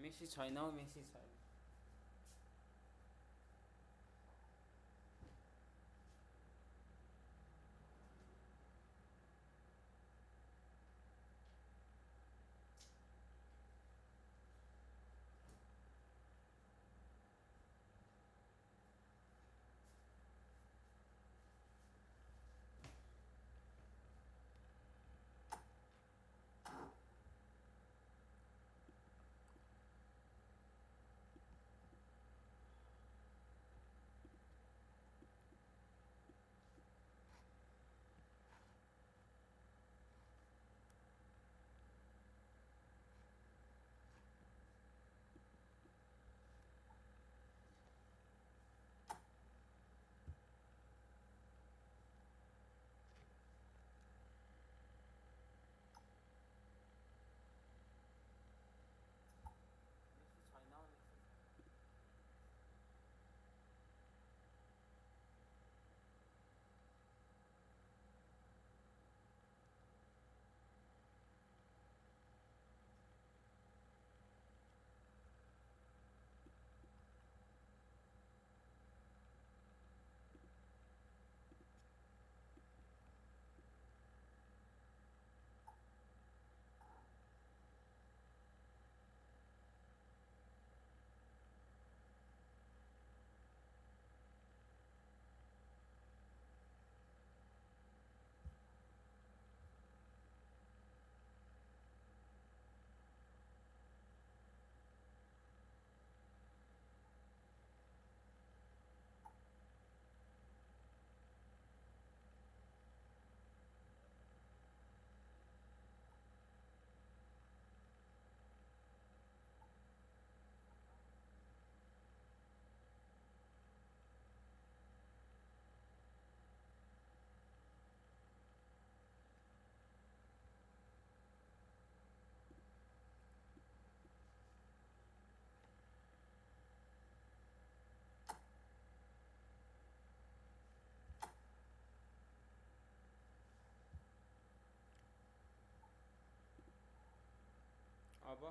Messi छैन हौ, Messi छैन। अब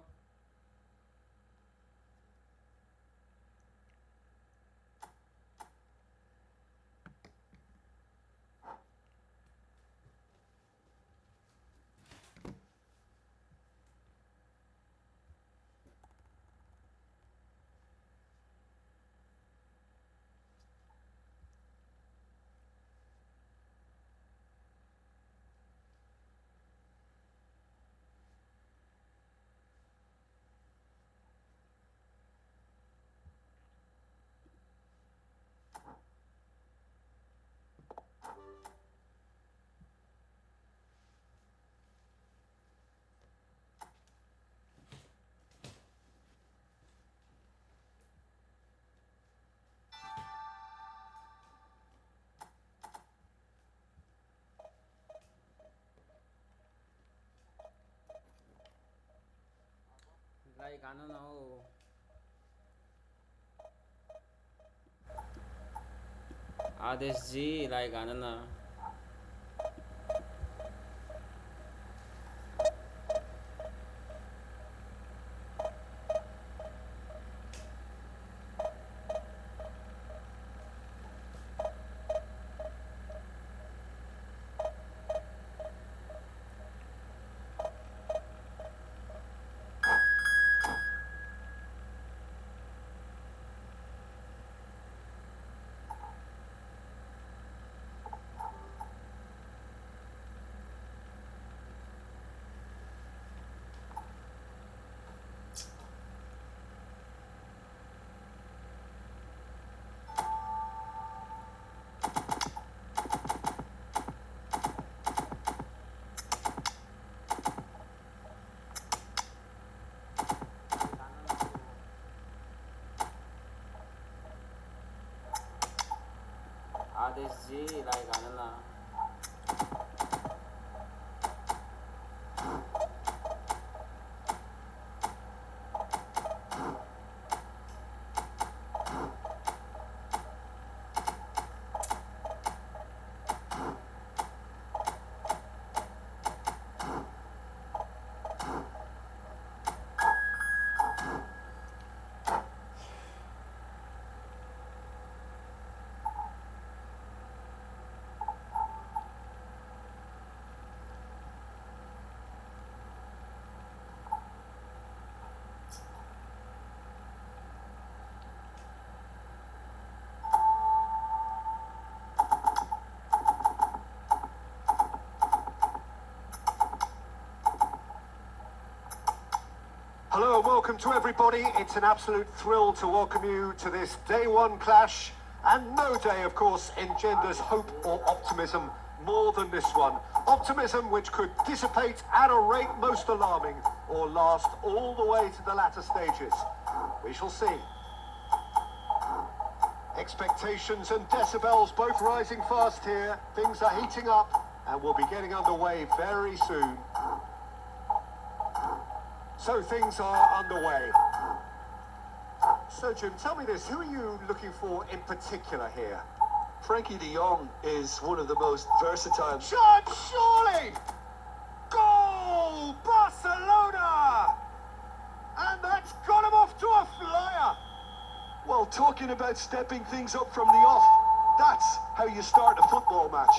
लाइक हान न हौ। आदेश जी लाइक हान न। आदेश जी लाइक हान न। welcome to everybody. It's an absolute thrill to welcome you to this day one clash. And no day, of course, engenders hope or optimism more than this one. Optimism which could dissipate at a rate most alarming or last all the way to the latter stages. We shall see. Expectations and decibels both rising fast here. Things are heating up and we'll be getting underway very soon. So things are underway. So Jim, tell me this, who are you looking for in particular here? Frankie de Jong is one of the most versatile. Shot, surely! Goal! Barcelona! And that's got him off to a flyer! Well, talking about stepping things up from the off, that's how you start a football match.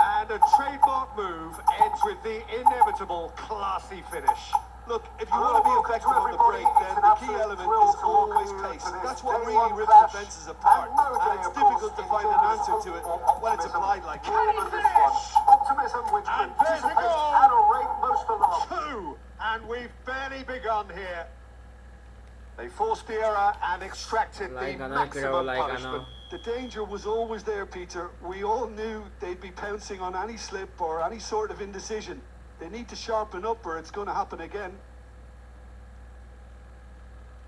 And a trademark move ends with the inevitable classy finish. Look, if you want to be effective on the break, then the key element is always pace. That's what really rips defences apart. And it's difficult to find an answer to it when it's applied like that. Can he finish? Optimism which could dissipate at a rate most alarming. And we've barely begun here. They forced the error and extracted the maximum punishment. The danger was always there, Peter. We all knew they'd be pouncing on any slip or any sort of indecision. They need to sharpen up or it's going to happen again.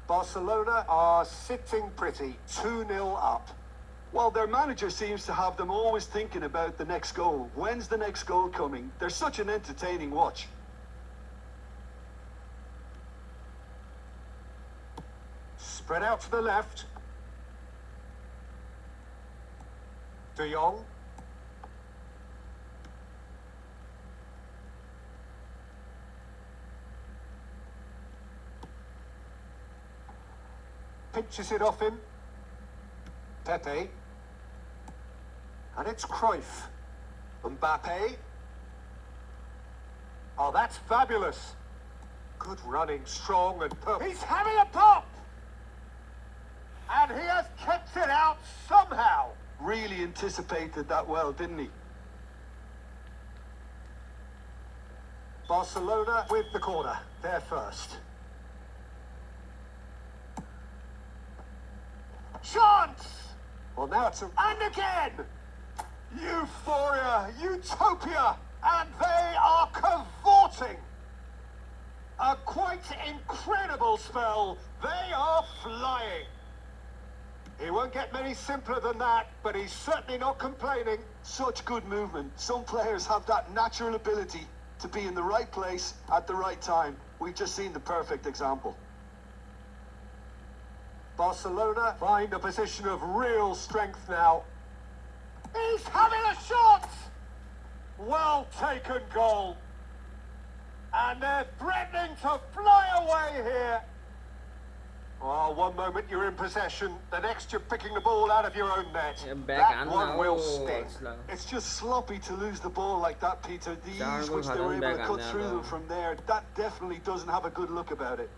Barcelona are sitting pretty, 2-0 up. Well, their manager seems to have them always thinking about the next goal. When's the next goal coming? They're such an entertaining watch. Spread out to the left. De Jong. Pinches it off him. Pepe. And it's Cruyff. Mbappe. Oh, that's fabulous. Good running, strong and perfect. He's having a pop! And he has kept it out somehow. Really anticipated that well, didn't he? Barcelona with the corner. They're first. Chance! Well, now it's a... And again! Euphoria, utopia, and they are cavorting. A quite incredible spell. They are flying. He won't get many simpler than that, but he's certainly not complaining. Such good movement. Some players have that natural ability to be in the right place at the right time. We've just seen the perfect example. Barcelona find a position of real strength now. He's having a shot! Well taken goal. And they're threatening to fly away here. Well, one moment you're in possession, the next you're picking the ball out of your own net. That one will sting. It's just sloppy to lose the ball like that, Peter. The ease which they were able to cut through them from there, that definitely doesn't have a good look about it.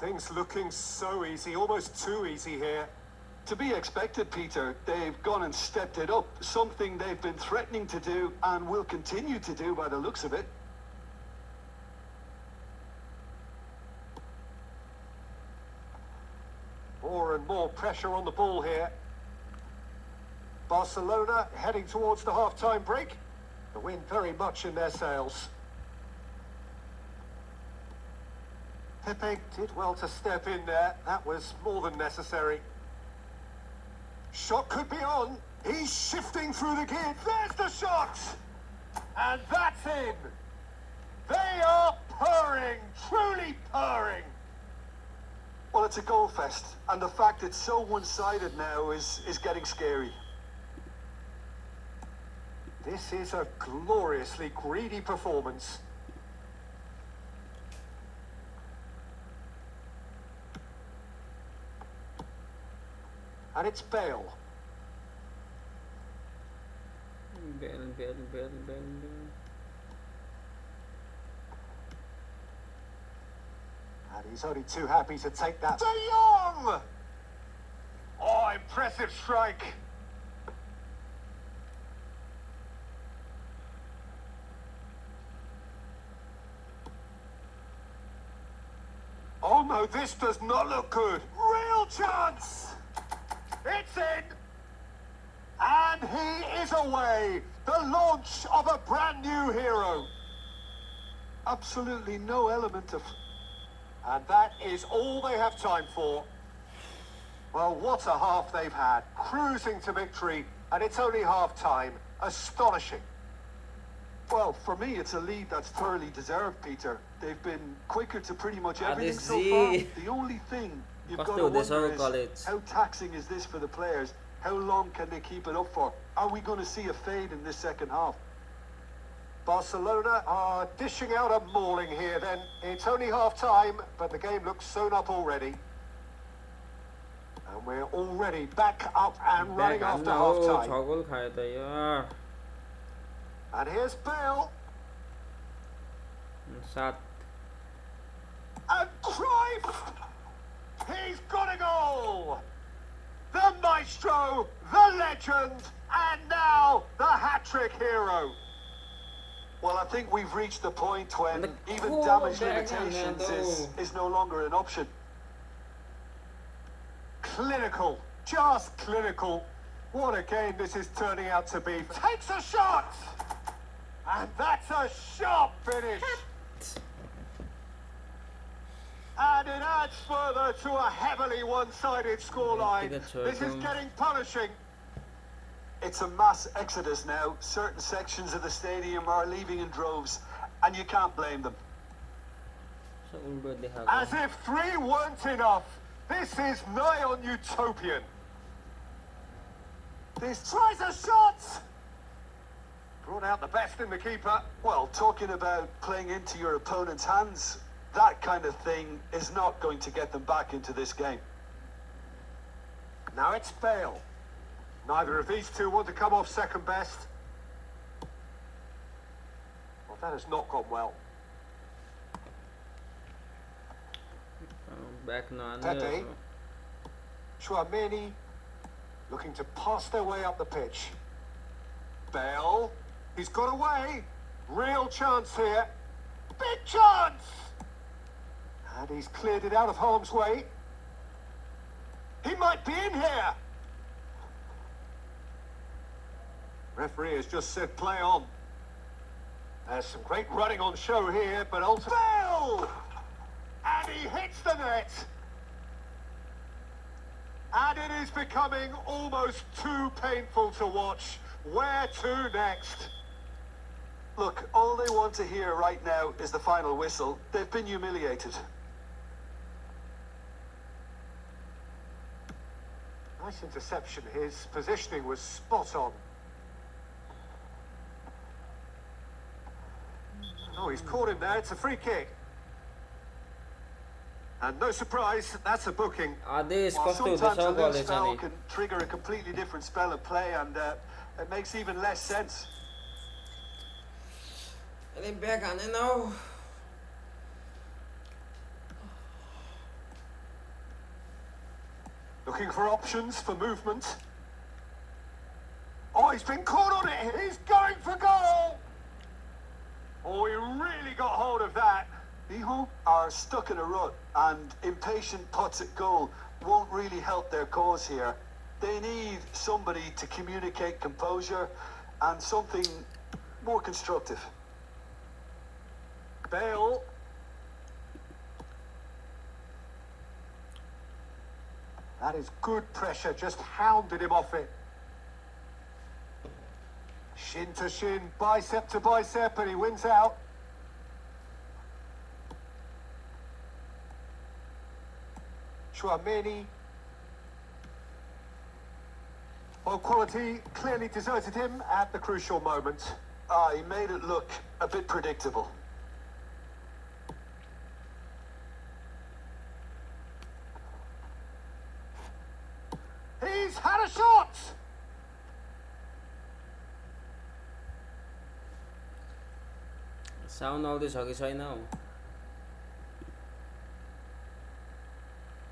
Things looking so easy, almost too easy here. To be expected, Peter. They've gone and stepped it up, something they've been threatening to do and will continue to do by the looks of it. More and more pressure on the ball here. Barcelona heading towards the half-time break. The wind very much in their sails. Pepe did well to step in there. That was more than necessary. Shot could be on. He's shifting through the gear. There's the shot! And that's in. They are purring, truly purring. Well, it's a goal fest, and the fact it's so one-sided now is getting scary. This is a gloriously greedy performance. And it's Bale. Bale. And he's only too happy to take that. De Jong! Oh, impressive strike. Oh, this does not look good. Real chance. It's in. And he is away. The launch of a brand new hero. Absolutely no element of... And that is all they have time for. Well, what a half they've had. Cruising to victory, and it's only half time. Astonishing. Well, for me, it's a lead that's thoroughly deserved, Peter. They've been quicker to pretty much everything so far. The only thing you've got to wonder is how taxing is this for the players? How long can they keep it up for? Are we going to see a fade in this second half? Barcelona are dishing out a mauling here then. It's only half time, but the game looks sewn up already. And we're already back up and running after half time. And here's Bale. And Cruyff! He's got a goal! The maestro, the legend, and now the hat-trick hero. Well, I think we've reached the point when even damage limitations is no longer an option. Clinical, just clinical. What a game this is turning out to be. Takes a shot! And that's a sharp finish. And it adds further to a heavily one-sided scoreline. This is getting punishing. It's a mass exodus now. Certain sections of the stadium are leaving in droves, and you can't blame them. As if 3 weren't enough, this is nigh on utopian. This tries a shot! Brought out the best in the keeper. Well, talking about playing into your opponent's hands, that kind of thing is not going to get them back into this game. Now it's Bale. Neither of these two want to come off second best. Well, that has not gone well. Pepe, Chouameni, looking to pass their way up the pitch. Bale, he's got away. Real chance here. Big chance! And he's cleared it out of harm's way. He might be in here. Referee has just said play on. There's some great running on show here, but ultimately... Bale! And he hits the net. And it is becoming almost too painful to watch. Where to next? Look, all they want to hear right now is the final whistle. They've been humiliated. Nice interception. His positioning was spot on. Oh, he's caught him there. It's a free kick. And no surprise, that's a booking. Well, sometimes a loose spell can trigger a completely different spell of play, and it makes even less sense. Looking for options for movement. Oh, he's been caught on it. He's going for goal. Oh, he really got hold of that. Iho are stuck in a rut, and impatient putts at goal won't really help their cause here. They need somebody to communicate composure and something more constructive. Bale. That is good pressure, just hounded him off it. Shin to shin, bicep to bicep, and he wins out. Chouameni. Well, quality clearly deserted him at the crucial moment. He made it look a bit predictable. He's had a shot! Sound all this now.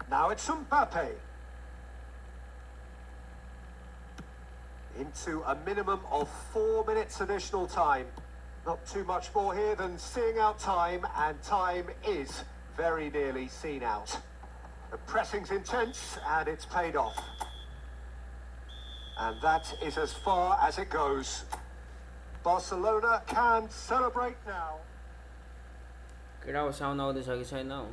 Now it's Mbappe. Into a minimum of 4 minutes additional time. Not too much more here than seeing out time, and time is very nearly seen out. The pressing's intense and it's paid off. And that is as far as it goes. Barcelona can celebrate now. केटा sound आउँदैछ कि छैन हौ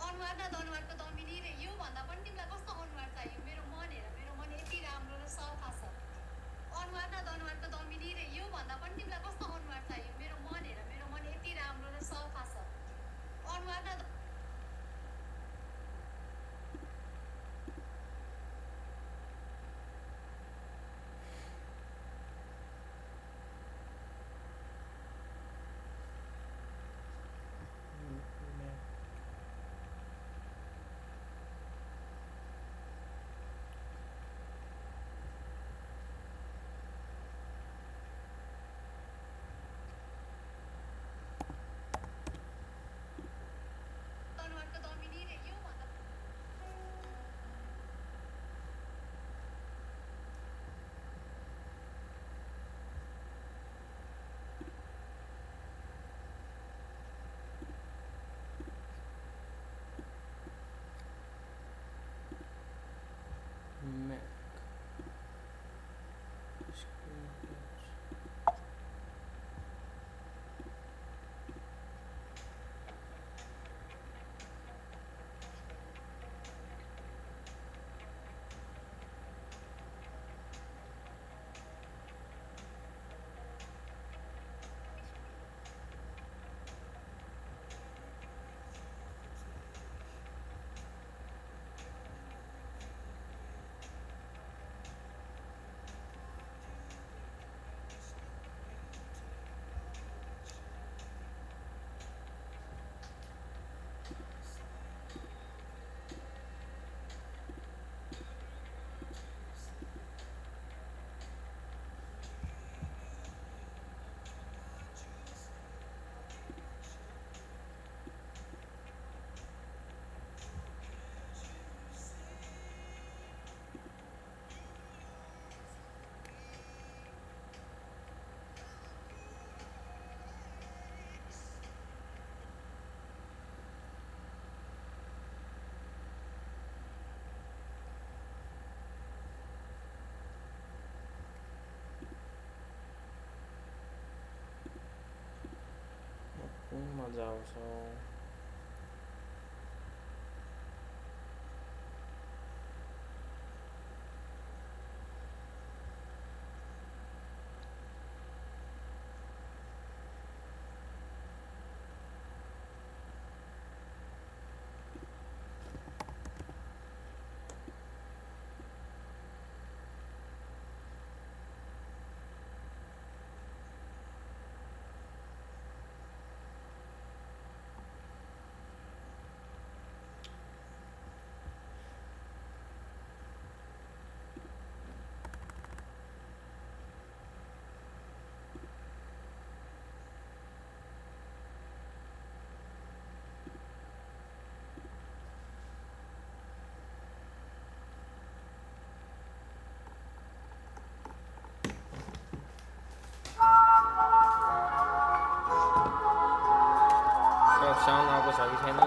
अनुहार न अनुहारको दमिनी र यो भन्दा पनि तिमीलाई कस्तो अनुहार चाहियो मेरो मन हेर मेरो मन यति राम्रो र सफा छ अनुहार न अनुहारको दमिनी र यो भन्दा पनि तिमीलाई कस्तो अनुहार चाहियो मेरो मन हेर मेरो मन यति राम्रो र सफा छ अनुहार न मजा आउँछ। साउन्ड आएको छ कि छैन?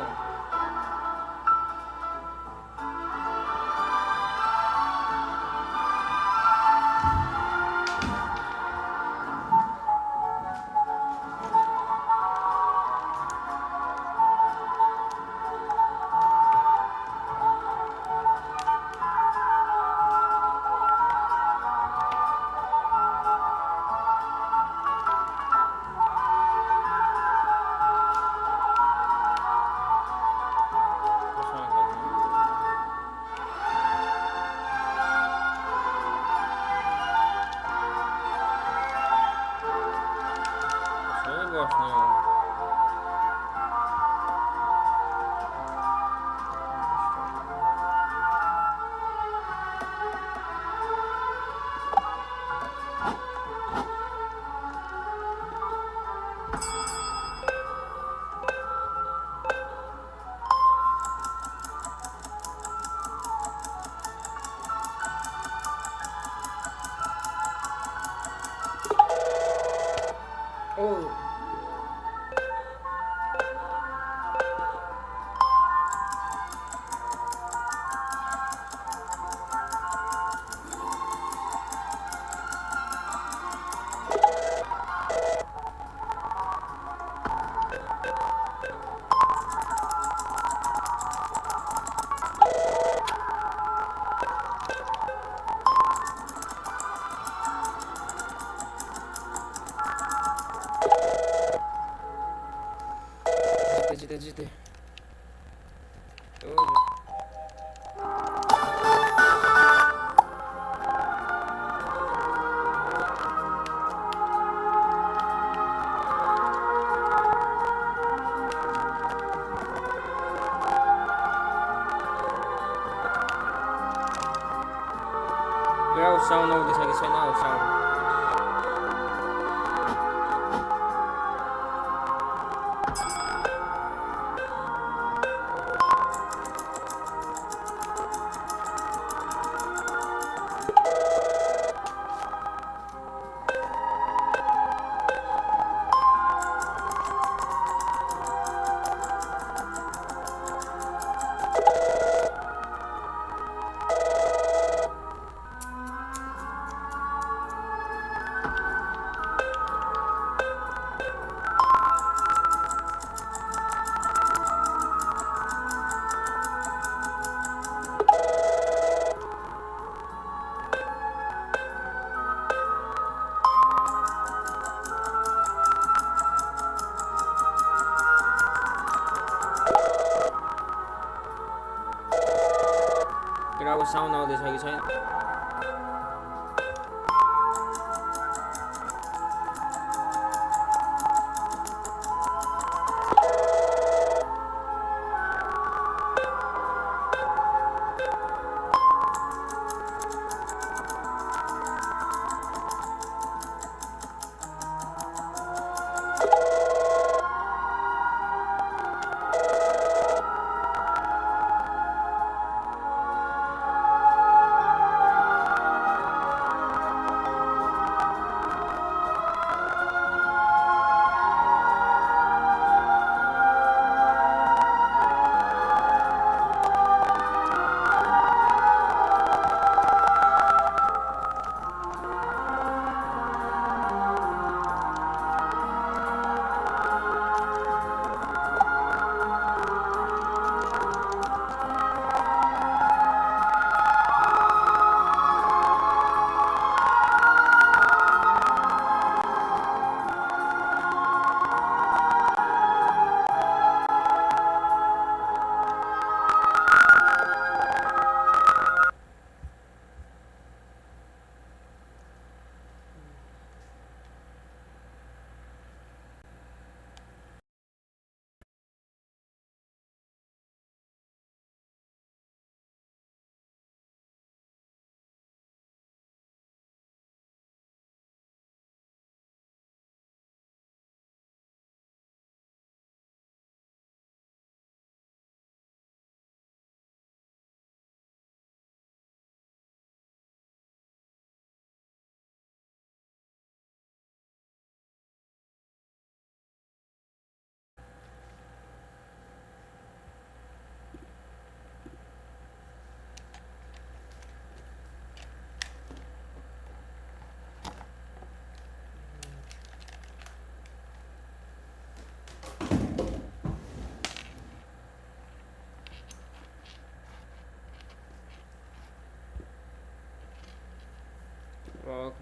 जिते साउन्ड आउँदैछ कि छैन? साउन्ड साउन्ड आउँदैछ कि छैन?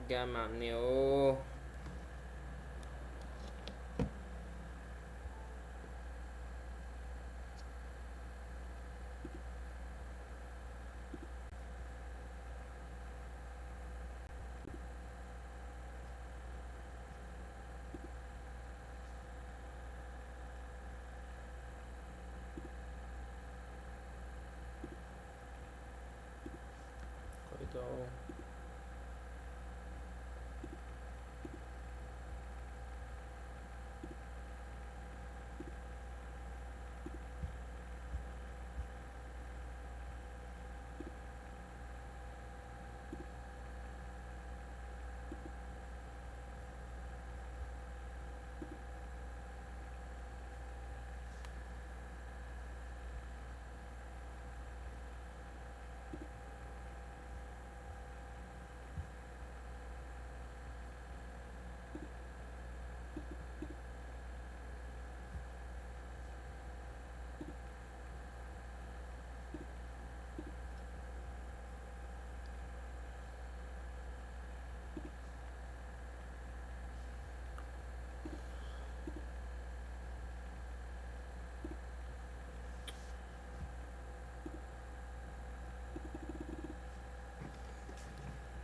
क्या मान्ने हो कोई तो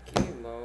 के भयो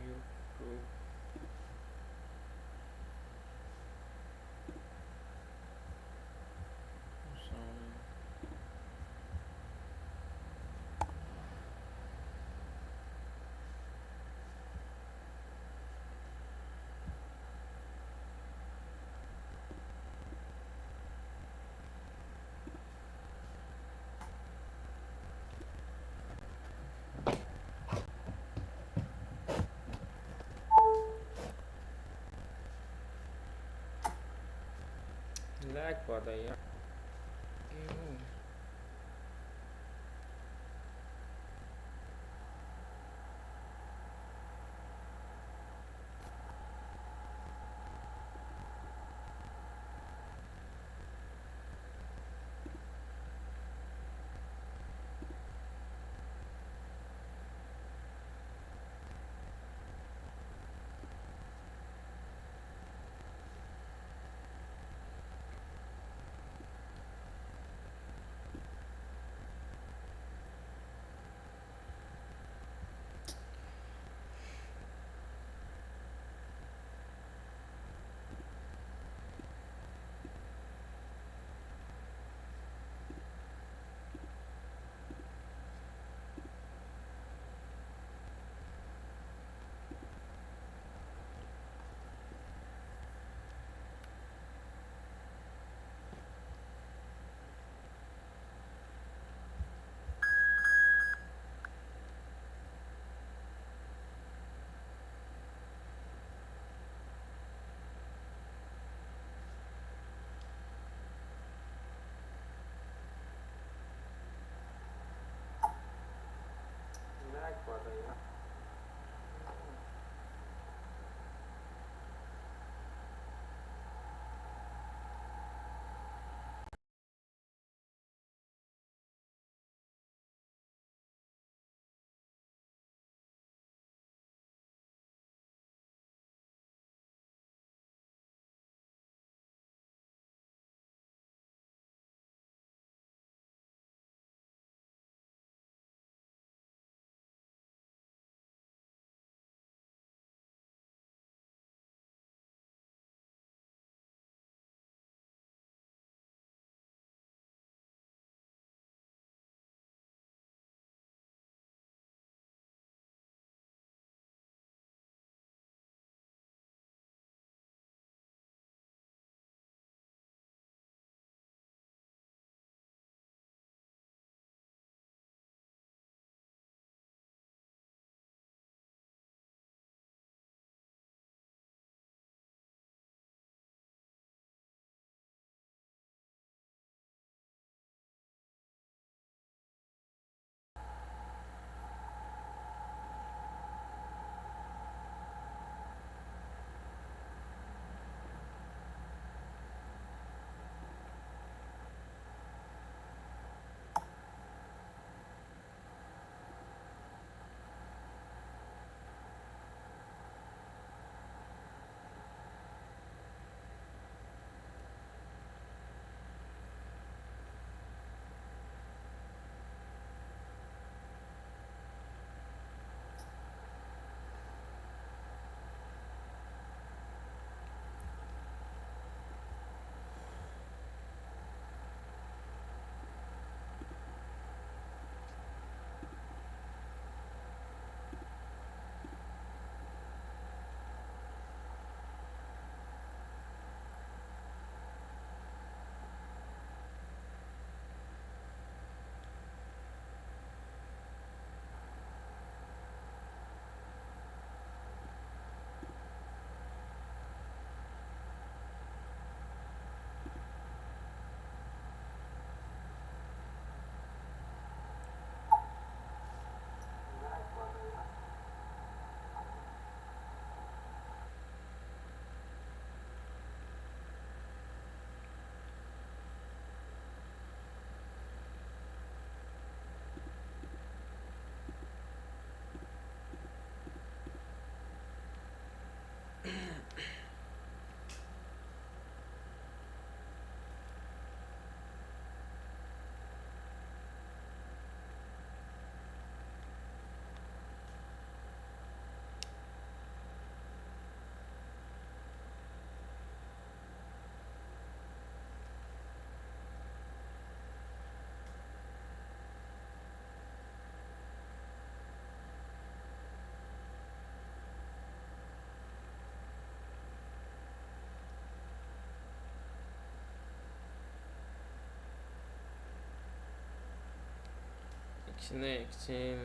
YouTube sound lag पर्दा यार के हो एकछिन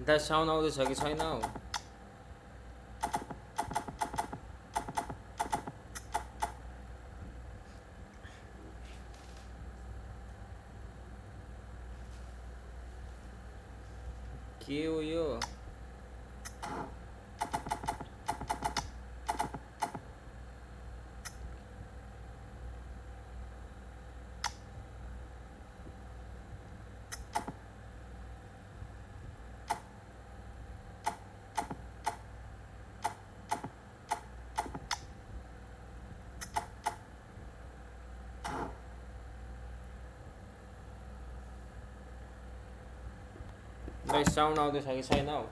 दा साउन्ड आउँदैछ कि छैन हौ? के हो यो? Guys, sound आउँदैछ कि छैन हौ?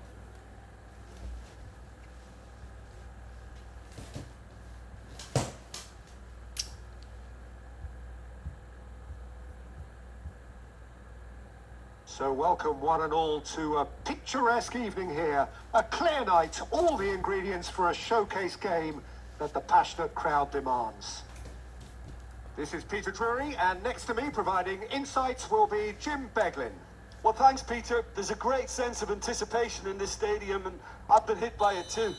So welcome one and all to a picturesque evening here. A clear night, all the ingredients for a showcase game that the passionate crowd demands. This is Peter Drury, and next to me providing insights will be Jim Beglin. Well, thanks, Peter. There's a great sense of anticipation in this stadium, and I've been hit by it too.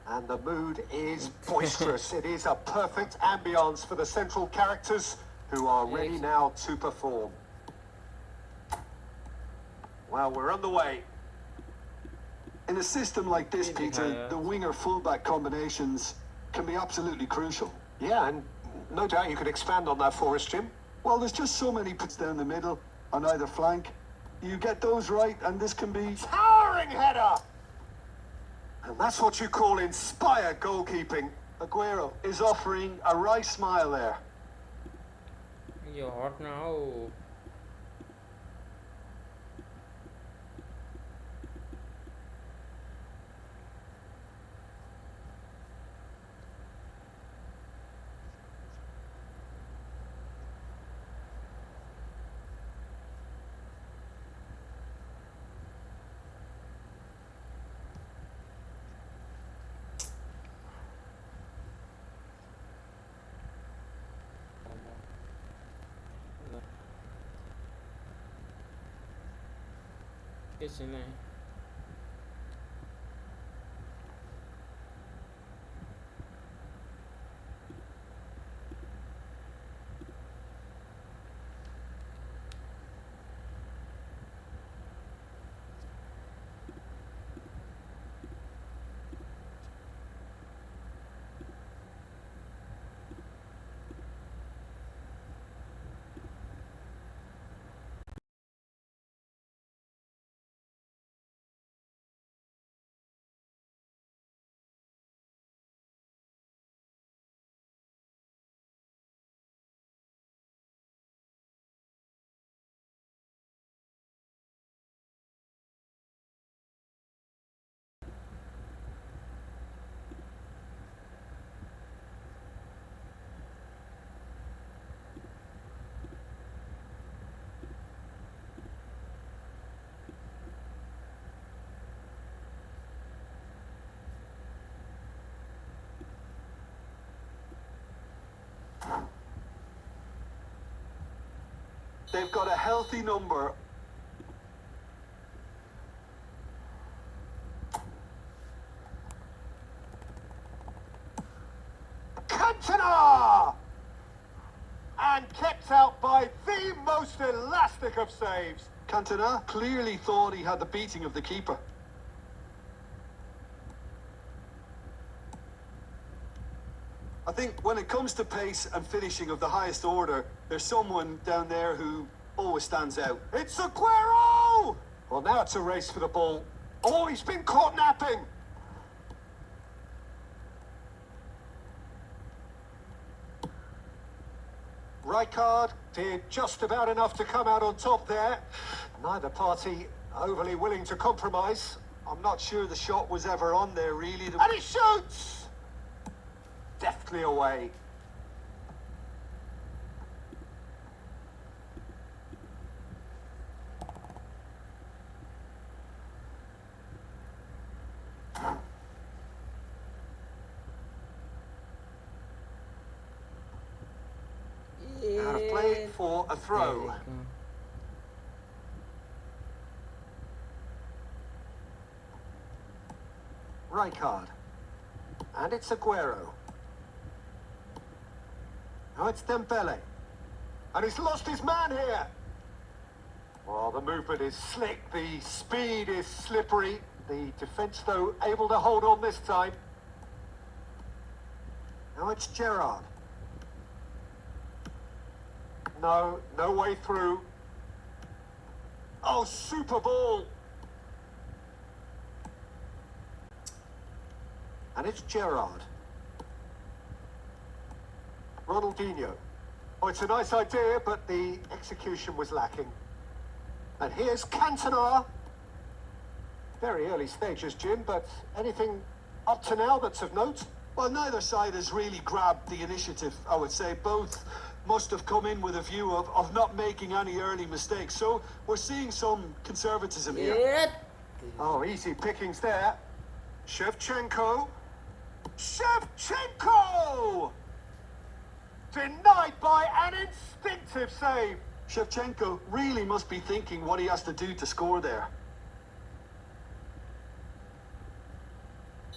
And the mood is boisterous. It is a perfect ambience for the central characters who are ready now to perform. Well, we're on the way. In a system like this, Peter, the winger-fullback combinations can be absolutely crucial. Yeah, and no doubt you could expand on that for us, Jim. Well, there's just so many puts down the middle on either flank. You get those right, and this can be... Towering header! And that's what you call inspired goalkeeping. Aguero is offering a wry smile there. You're hot now. Yes, नहीं. They've got a healthy number. Cantona! And kept out by the most elastic of saves. Cantona clearly thought he had the beating of the keeper. I think when it comes to pace and finishing of the highest order, there's someone down there who always stands out. It's Aguero! Well, now it's a race for the ball. Oh, he's been caught napping. Rijkaard did just about enough to come out on top there. Neither party overly willing to compromise. I'm not sure the shot was ever on there, really. And he shoots! Deftly away. Out of play for a throw. Rijkaard. And it's Aguero. Now it's Dembele. And he's lost his man here. Well, the movement is slick, the speed is slippery. The defence, though, able to hold on this time. Now it's Gerrard. No way through. Oh, super ball. And it's Gerrard. Ronaldinho. Oh, it's a nice idea, but the execution was lacking. And here's Cantona. Very early stages, Jim, but anything up to now that's of note? Well, neither side has really grabbed the initiative, I would say. Both must have come in with a view of not making any early mistakes. So we're seeing some conservatism here. Yeah. Oh, easy pickings there. Shevchenko. Shevchenko! Denied by an instinctive save. Shevchenko really must be thinking what he has to do to score there.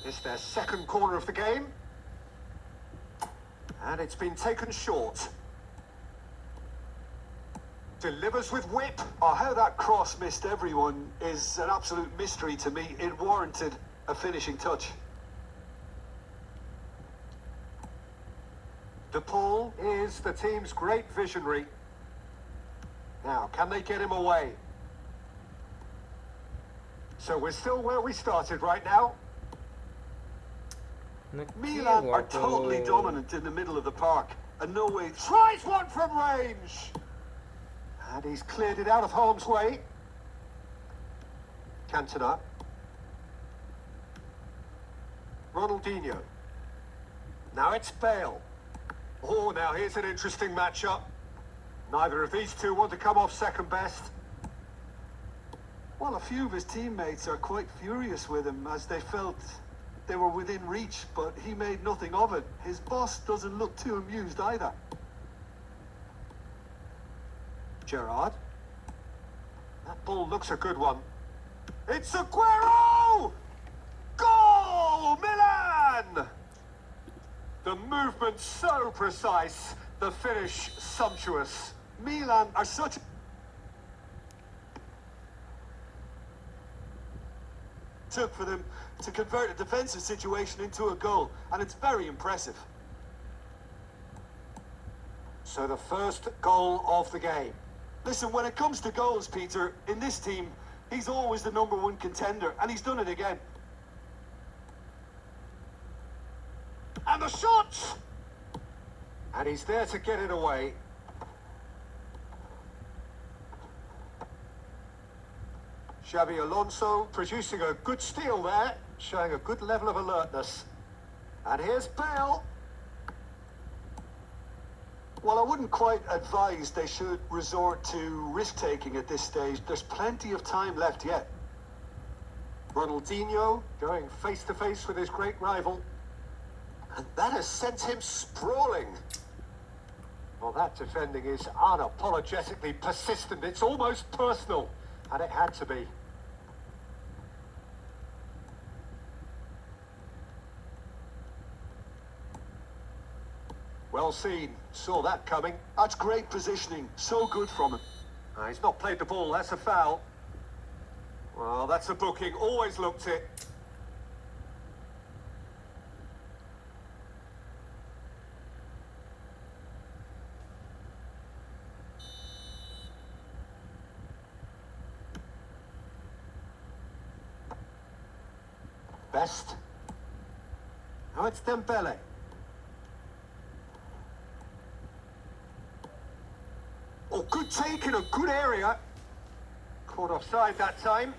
It's their second corner of the game. And it's been taken short. Delivers with whip. Oh, how that cross missed everyone is an absolute mystery to me. It warranted a finishing touch. DePaul is the team's great visionary. Now, can they get him away? So we're still where we started right now. Milan are totally dominant in the middle of the park, and no way. Tries one from range. And he's cleared it out of harm's way. Cantona. Ronaldinho. Now it's Bale. Oh, now here's an interesting matchup. Neither of these two want to come off second best. Well, a few of his teammates are quite furious with him as they felt they were within reach, but he made nothing of it. His boss doesn't look too amused either. Gerrard. That ball looks a good one. It's Aguero! Goal! Milan! The movement so precise, the finish sumptuous. Milan are such... took for them to convert a defensive situation into a goal, and it's very impressive. So the first goal of the game. Listen, when it comes to goals, Peter, in this team, he's always the #1 contender, and he's done it again. And the shot! And he's there to get it away. Xabi Alonso producing a good steal there, showing a good level of alertness. And here's Bale. Well, I wouldn't quite advise they should resort to risk-taking at this stage. There's plenty of time left yet. Ronaldinho going face-to-face with his great rival. And that has sent him sprawling. Well, that defending is unapologetically persistent. It's almost personal. And it had to be. Well seen. Saw that coming. That's great positioning. So good from him. He's not played the ball. That's a foul. Well, that's a booking. Always looked it. Best. Now it's Dembele. Oh, good take in a good area. Caught offside that time.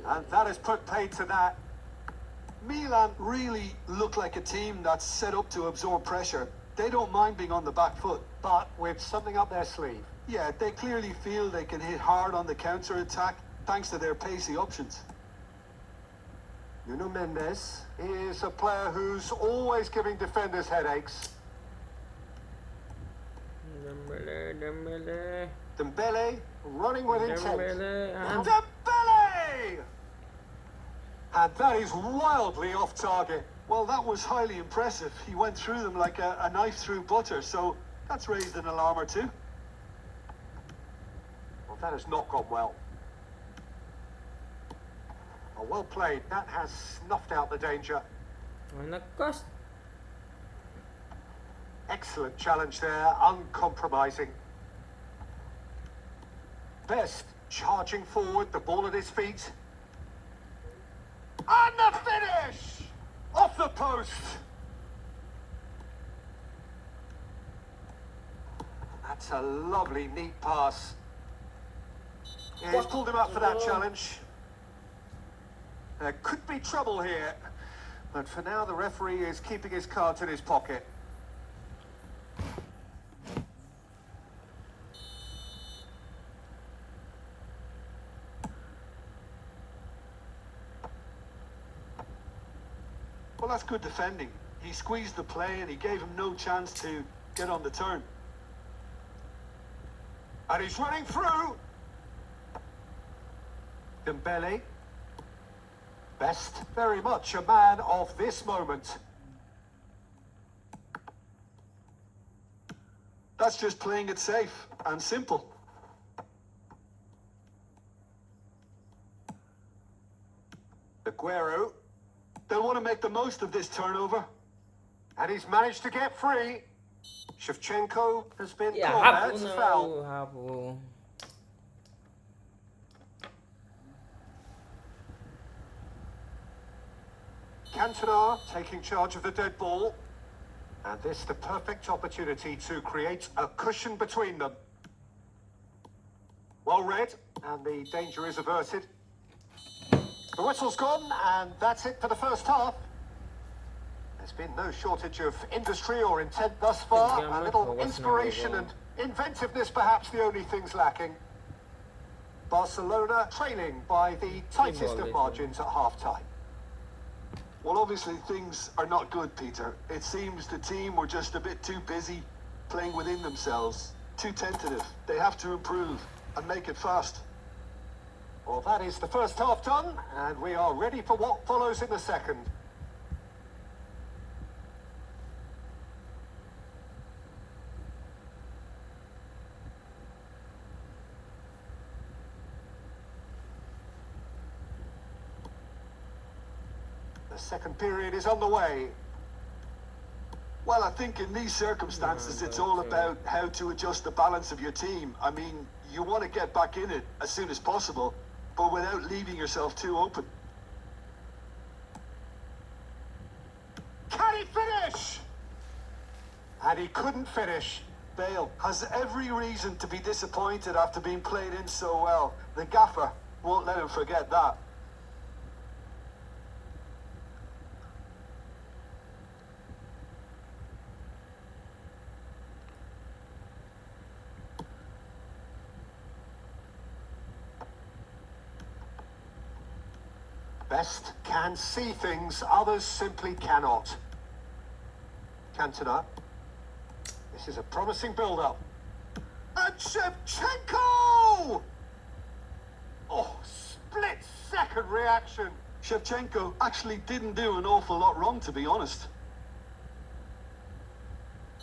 And that has put paid to that. Milan really look like a team that's set up to absorb pressure. They don't mind being on the back foot. But with something up their sleeve. Yeah, they clearly feel they can hit hard on the counter-attack thanks to their pacey options. Nuno Mendes is a player who's always giving defenders headaches. Dembele running with intent. Dembele! And that is wildly off target. Well, that was highly impressive. He went through them like a knife through butter, so that's raised an alarm or two. Well, that has not gone well. Oh, well played. That has snuffed out the danger. Excellent challenge there, uncompromising. Best charging forward, the ball at his feet. And the finish! Off the post! That's a lovely, neat pass. Yeah, he's pulled him up for that challenge. There could be trouble here, but for now the referee is keeping his cards in his pocket. Well, that's good defending. He squeezed the play and he gave him no chance to get on the turn. And he's running through. Dembele. Best, very much a man of this moment. That's just playing it safe and simple. Aguero. They'll want to make the most of this turnover. And he's managed to get free. Shevchenko has been Yeah, called. That's a foul. hapo. Cantona taking charge of the dead ball. And this the perfect opportunity to create a cushion between them. Well read, and the danger is averted. The whistle's gone, and that's it for the first half. There's been no shortage of industry or intent thus far. A little inspiration and inventiveness perhaps the only things lacking. Barcelona trailing by the tightest of margins at half-time. Well, obviously things are not good, Peter. It seems the team were just a bit too busy playing within themselves. Too tentative. They have to improve and make it fast. Well, that is the first half done, and we are ready for what follows in the second. The second period is on the way. Well, I think in these circumstances, it's all about how to adjust the balance of your team. I mean, you want to get back in it as soon as possible, but without leaving yourself too open. Can he finish? And he couldn't finish. Bale has every reason to be disappointed after being played in so well. The gaffer won't let him forget that. Best can see things, others simply cannot. Cantona. This is a promising build-up. And Shevchenko! Oh, split-second reaction. Shevchenko actually didn't do an awful lot wrong, to be honest.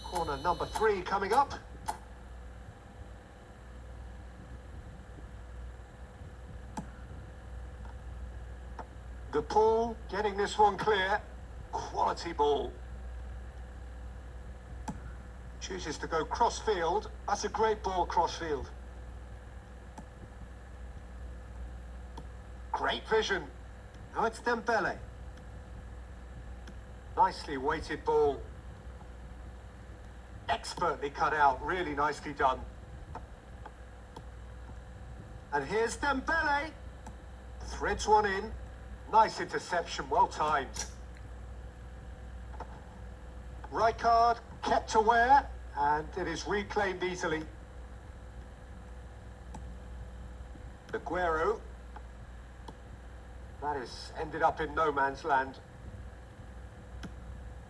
Corner number 3 coming up. De Paul getting this one clear. Quality ball. Chooses to go cross-field. That's a great ball cross-field. Great vision. Now it's Dembele. Nicely weighted ball. Expertly cut out. Really nicely done. And here's Dembele. Threads one in. Nice interception, well timed. Rijkaard kept aware, and it is reclaimed easily. Aguero. That has ended up in no man's land.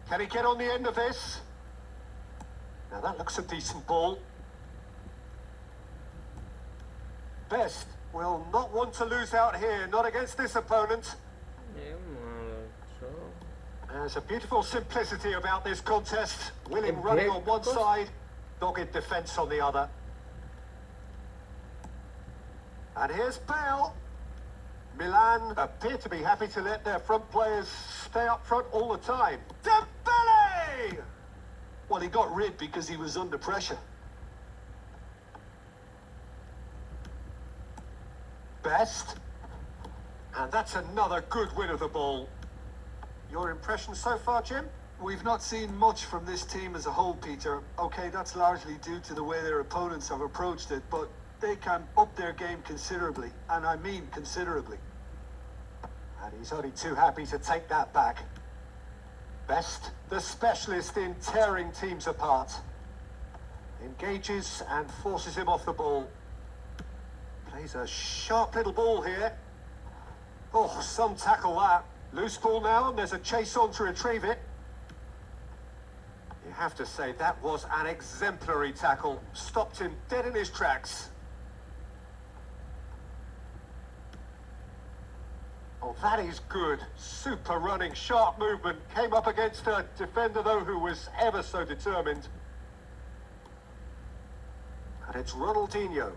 Can he get on the end of this? Now that looks a decent ball. Best will not want to lose out here, not against this opponent. There's a beautiful simplicity about this contest. Willing running on one side, dogged defence on the other. And here's Bale. Milan appear to be happy to let their front players stay up front all the time. Dembele! Well, he got rid because he was under pressure. Best. And that's another good win of the ball. Your impression so far, Jim? We've not seen much from this team as a whole, Peter. Okay, that's largely due to the way their opponents have approached it, but they can up their game considerably, and I mean considerably. And he's only too happy to take that back. Best, the specialist in tearing teams apart. Engages and forces him off the ball. Plays a sharp little ball here. Oh, some tackle that. Loose ball now, and there's a chase on to retrieve it. You have to say that was an exemplary tackle. Stopped him dead in his tracks. Oh, that is good. Super running, sharp movement. Came up against a defender, though, who was ever so determined. And it's Ronaldinho.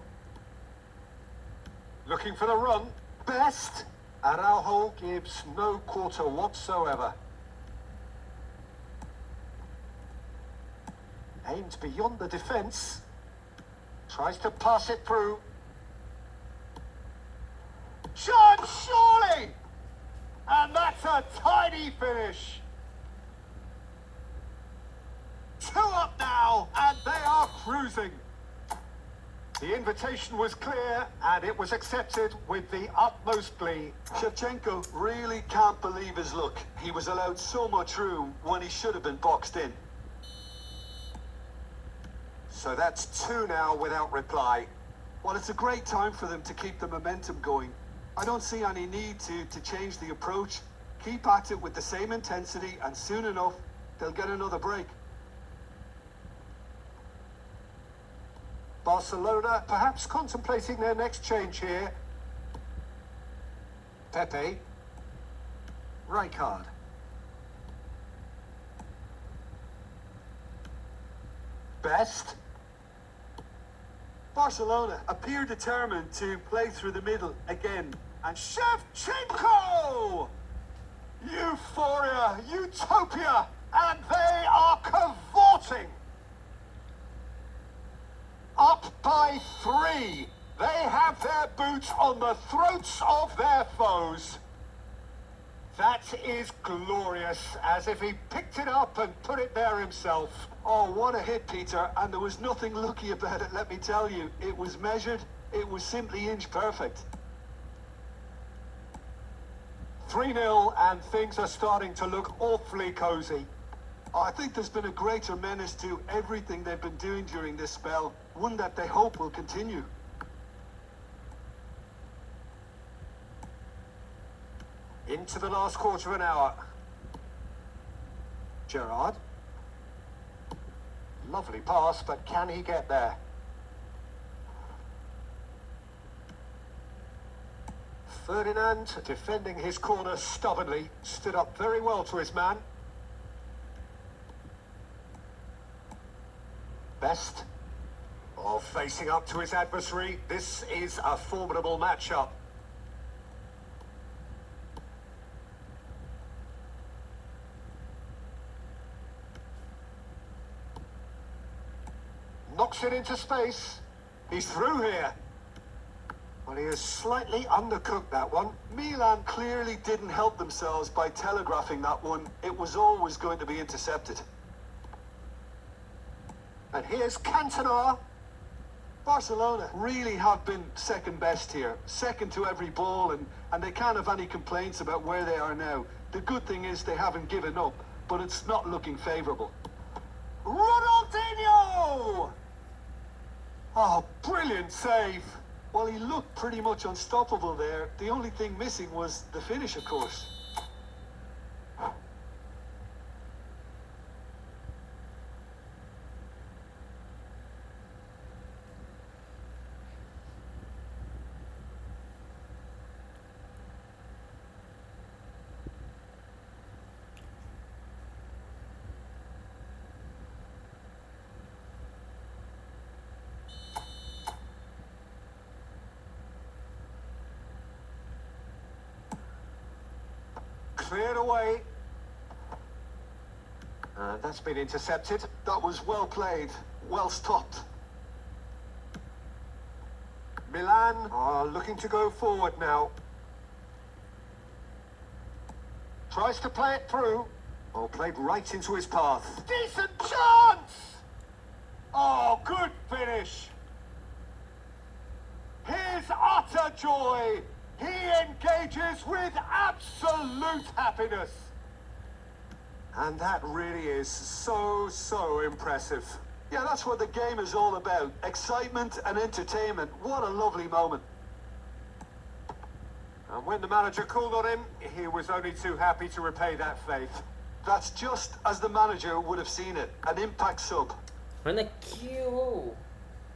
Looking for the run. Best. Araujo gives no quarter whatsoever. Aimed beyond the defence. Tries to pass it through. John, surely! And that's a tidy finish. 2 up now, and they are cruising. The invitation was clear, and it was accepted with the utmost glee. Shevchenko really can't believe his luck. He was allowed so much room when he should have been boxed in. So that's 2 now without reply. Well, it's a great time for them to keep the momentum going. I don't see any need to change the approach. Keep at it with the same intensity, and soon enough, they'll get another break. Barcelona perhaps contemplating their next change here. Pepe. Rijkaard. Best. Barcelona appear determined to play through the middle again. And Shevchenko! Euphoria, utopia, and they are cavorting. Up by 3. They have their boots on the throats of their foes. That is glorious, as if he picked it up and put it there himself. Oh, what a hit, Peter, and there was nothing lucky about it, let me tell you. It was measured, it was simply inch perfect. 3-0, and things are starting to look awfully cosy. I think there's been a greater menace to everything they've been doing during this spell, one that they hope will continue. Into the last quarter of an hour. Gerrard. Lovely pass, but can he get there? Ferdinand, defending his corner stubbornly, stood up very well to his man. Best. Oh, facing up to his adversary. This is a formidable matchup. Knocks it into space. He's through here. Well, he has slightly undercooked that one. Milan clearly didn't help themselves by telegraphing that one. It was always going to be intercepted. And here's Cantona. Barcelona really have been second best here. Second to every ball, and they can't have any complaints about where they are now. The good thing is they haven't given up, but it's not looking favourable. Ronaldinho! Oh, brilliant save. Well, he looked pretty much unstoppable there. The only thing missing was the finish, of course. Cleared away. And that's been intercepted. That was well played, well stopped. Milan Milan are looking to go forward now. Tries to play it through. Oh, played right into his path. Decent chance! Oh, good finish. His utter joy. He engages with absolute happiness. And that really is so impressive. Yeah, that's what the game is all about. Excitement and entertainment. What a lovely moment. And when the manager called on him, he was only too happy to repay that faith. That's just as the manager would have seen it. An impact sub. Cute.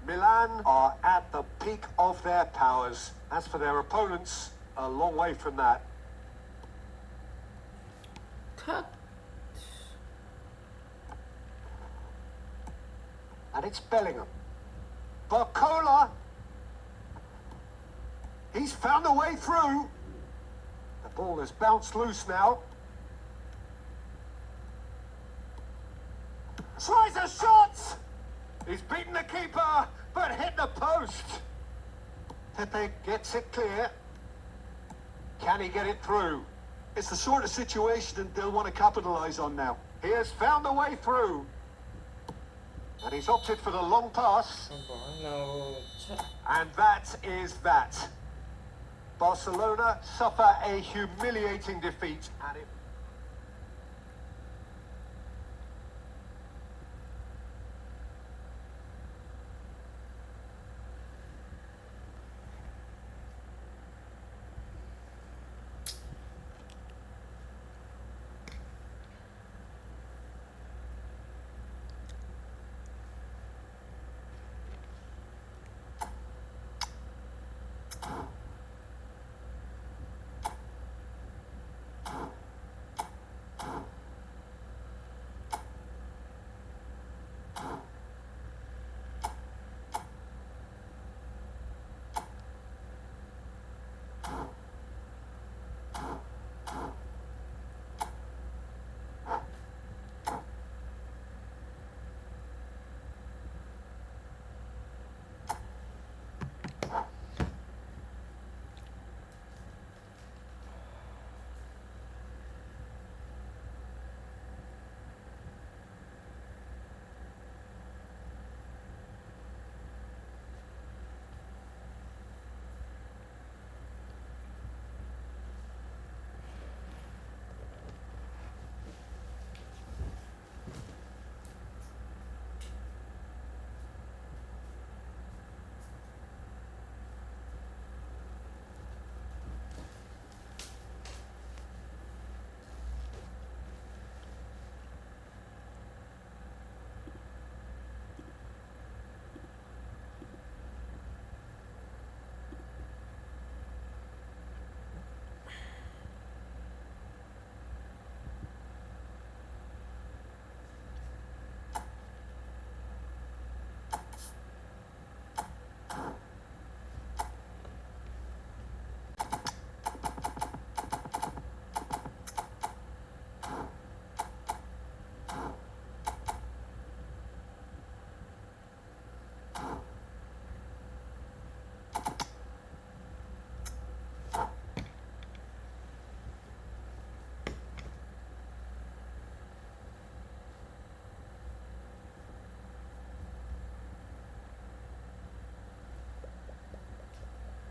Milan are at the peak of their powers. As for their opponents, a long way from that. Cut. And it's Bellingham. Barcola. He's found a way through. The ball has bounced loose now. Tries a shot! He's beaten the keeper, but hit the post. Pepe gets it clear. Can he get it through? It's the sort of situation that they'll want to capitalise on now. He has found a way through. And he's opted for the long pass. No. And that is that. Barcelona suffer a humiliating defeat. And it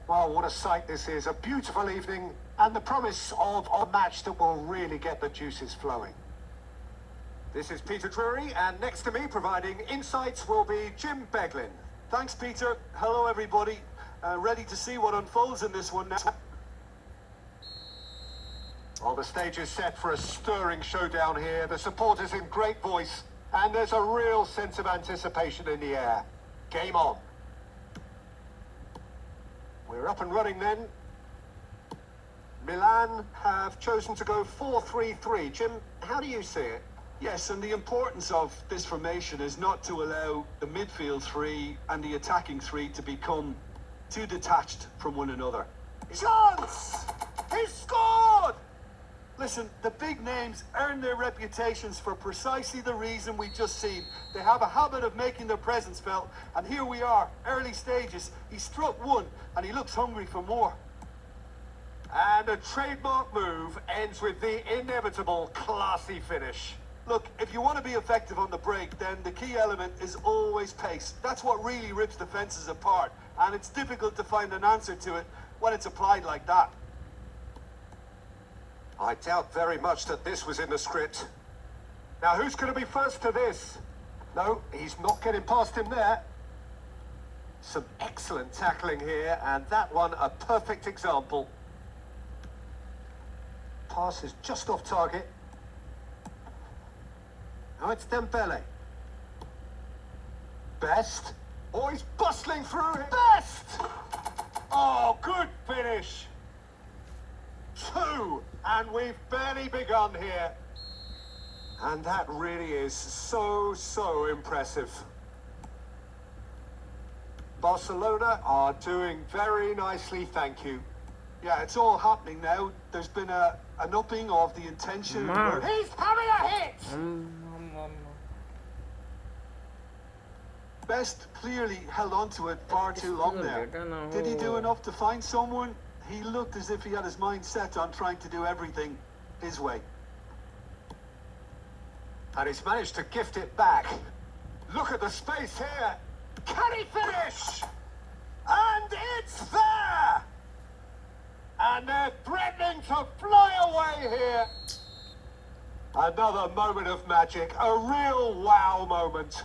Well, what a sight this is. A beautiful evening and the promise of a match that will really get the juices flowing. This is Peter Drury, and next to me providing insights will be Jim Beglin. Thanks, Peter. Hello, everybody. Ready to see what unfolds in this one now. Well, the stage is set for a stirring showdown here. The supporters in great voice, and there's a real sense of anticipation in the air. Game on. We're up and running then. Milan have chosen to go 4-3-3. Jim, how do you see it? Yes, and the importance of this formation is not to allow the midfield three and the attacking three to become too detached from one another. Chance! He scored! Listen, the big names earn their reputations for precisely the reason we just seen. They have a habit of making their presence felt, and here we are, early stages. He struck one, and he looks hungry for more. And a trademark move ends with the inevitable classy finish. Look, if you want to be effective on the break, then the key element is always pace. That's what really rips defenses apart, and it's difficult to find an answer to it when it's applied like that. I doubt very much that this was in the script. Now, who's going to be first to this? No, he's not getting past him there. Some excellent tackling here, and that one a perfect example. Pass is just off target. Now it's Dembele. Best. Oh, he's bustling through it. Best! Oh, good finish. Two, and we've barely begun here. And that really is so impressive. Barcelona are doing very nicely, thank you. Yeah, it's all happening now. There's been an upping of the intention. He's having a hit! Best clearly held on to it far too long there. Did he do enough to find someone? He looked as if he had his mind set on trying to do everything his way. And he's managed to gift it back. Look at the space here. Can he finish? And it's there! And they're threatening to fly away here. Another moment of magic, a real wow moment.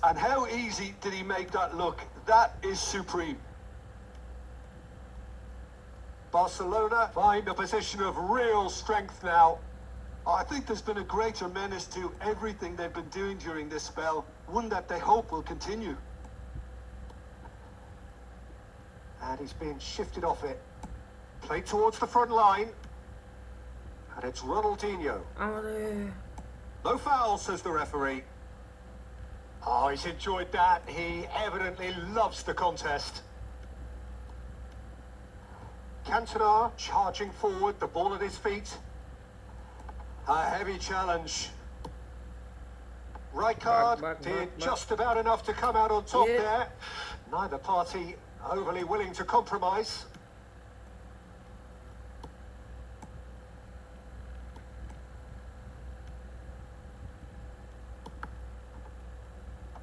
And how easy did he make that look? That is supreme. Barcelona find a position of real strength now. I think there's been a greater menace to everything they've been doing during this spell, one that they hope will continue. And he's being shifted off it. Play towards the front line. And it's Ronaldinho. No foul, says the referee. Oh, he's enjoyed that. He evidently loves the contest. Cantona charging forward, the ball at his feet. A heavy challenge. Rijkaard did just about enough to come out on top there. Neither party overly willing to compromise.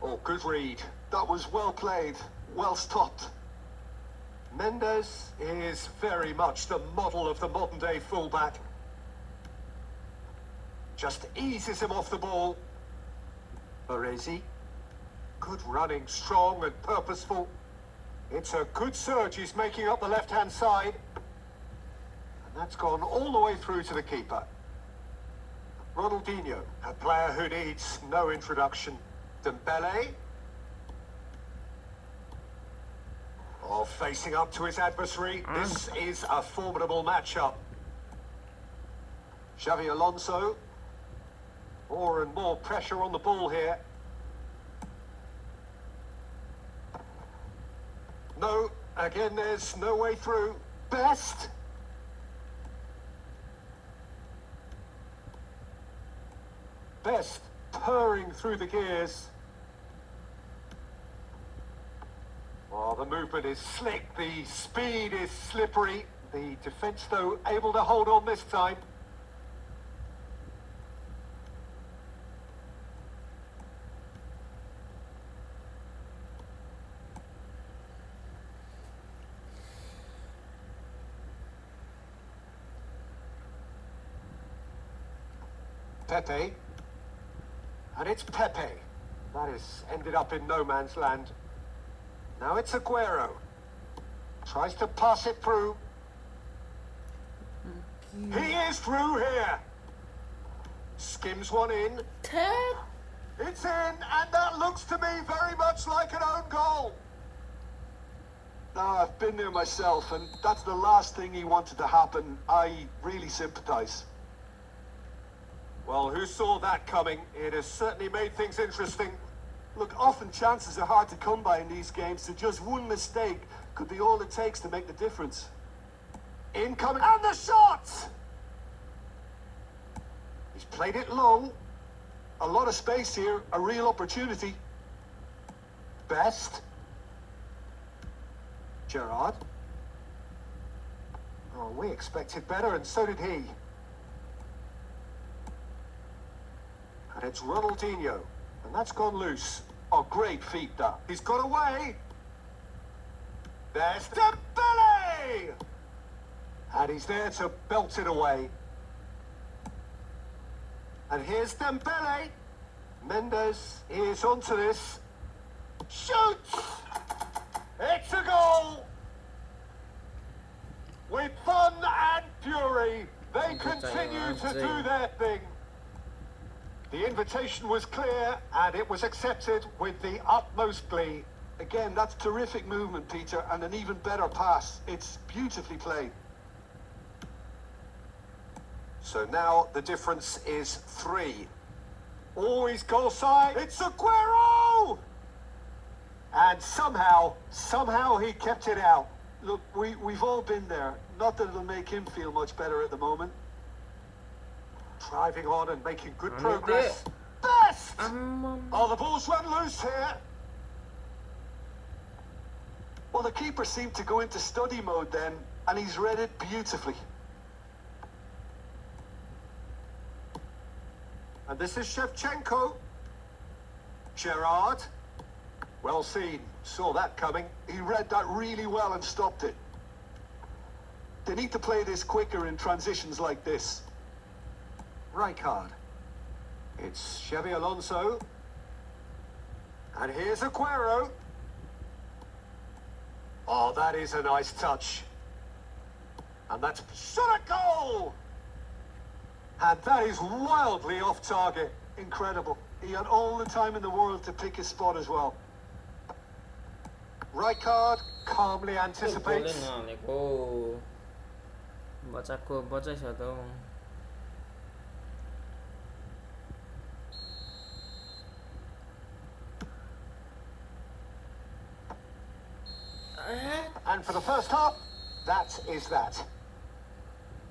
Oh, good read. That was well played, well stopped. Mendes is very much the model of the modern-day fullback. Just eases him off the ball. Baresi. Good running, strong and purposeful. It's a good surge he's making up the left-hand side. And that's gone all the way through to the keeper. Ronaldinho, a player who needs no introduction. Dembele. Oh, facing up to his adversary. This is a formidable matchup. Xavi Alonso. More and more pressure on the ball here. No, again, there's no way through. Best. Best purring through the gears. Oh, the movement is slick, the speed is slippery. The defence, though, able to hold on this time. Pepe. And it's Pepe. That has ended up in no man's land. Now it's Aguero. Tries to pass it through. He is through here. Skims one in. It's in, and that looks to me very much like an own goal. I've been there myself, and that's the last thing he wanted to happen. I really sympathise. Well, who saw that coming? It has certainly made things interesting. Look, often chances are hard to come by in these games, so just one mistake could be all it takes to make the difference. Incoming, and the shot! played it long. A lot of space here, a real opportunity. Best. Gerrard. Oh, we expected better, and so did he. And it's Ronaldinho, and that's gone loose. Oh, great feet, that. He's got away. There's Dembele! And he's there to belt it away. And here's Dembele. Mendes is onto this. Shoots! It's a goal! With fun and fury, they continue to do their thing. The invitation was clear, and it was accepted with the utmost glee. Again, that's terrific movement, Peter, and an even better pass. It's beautifully played. So now the difference is 3. Always goal side. It's Aguero! And somehow he kept it out. Look, we've all been there. Not that it'll make him feel much better at the moment. Driving on and making good progress. Best! Oh, the ball's run loose here. Well, the keeper seemed to go into study mode then, and he's read it beautifully. And this is Shevchenko. Gerrard. Well seen. Saw that coming. He read that really well and stopped it. They need to play this quicker in transitions like this. Rijkaard. It's Xabi Alonso. And here's Aguero. Oh, that is a nice touch. And that's shot a goal! And that is wildly off target. Incredible. He had all the time in the world to pick his spot as well. Rijkaard calmly anticipates. And for the first half, that is that.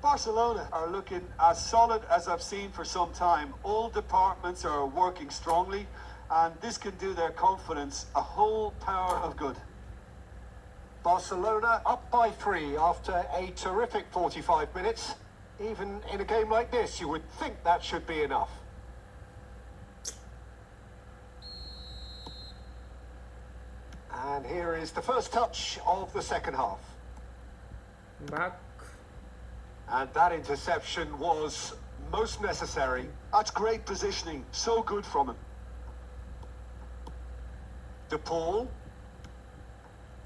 Barcelona are looking as solid as I've seen for some time. All departments are working strongly, and this can do their confidence a whole power of good. Barcelona up by 3 after a terrific 45 minutes. Even in a game like this, you would think that should be enough. And here is the first touch of the second half. Back. And that interception was most necessary. That's great positioning. So good from him. De Paul.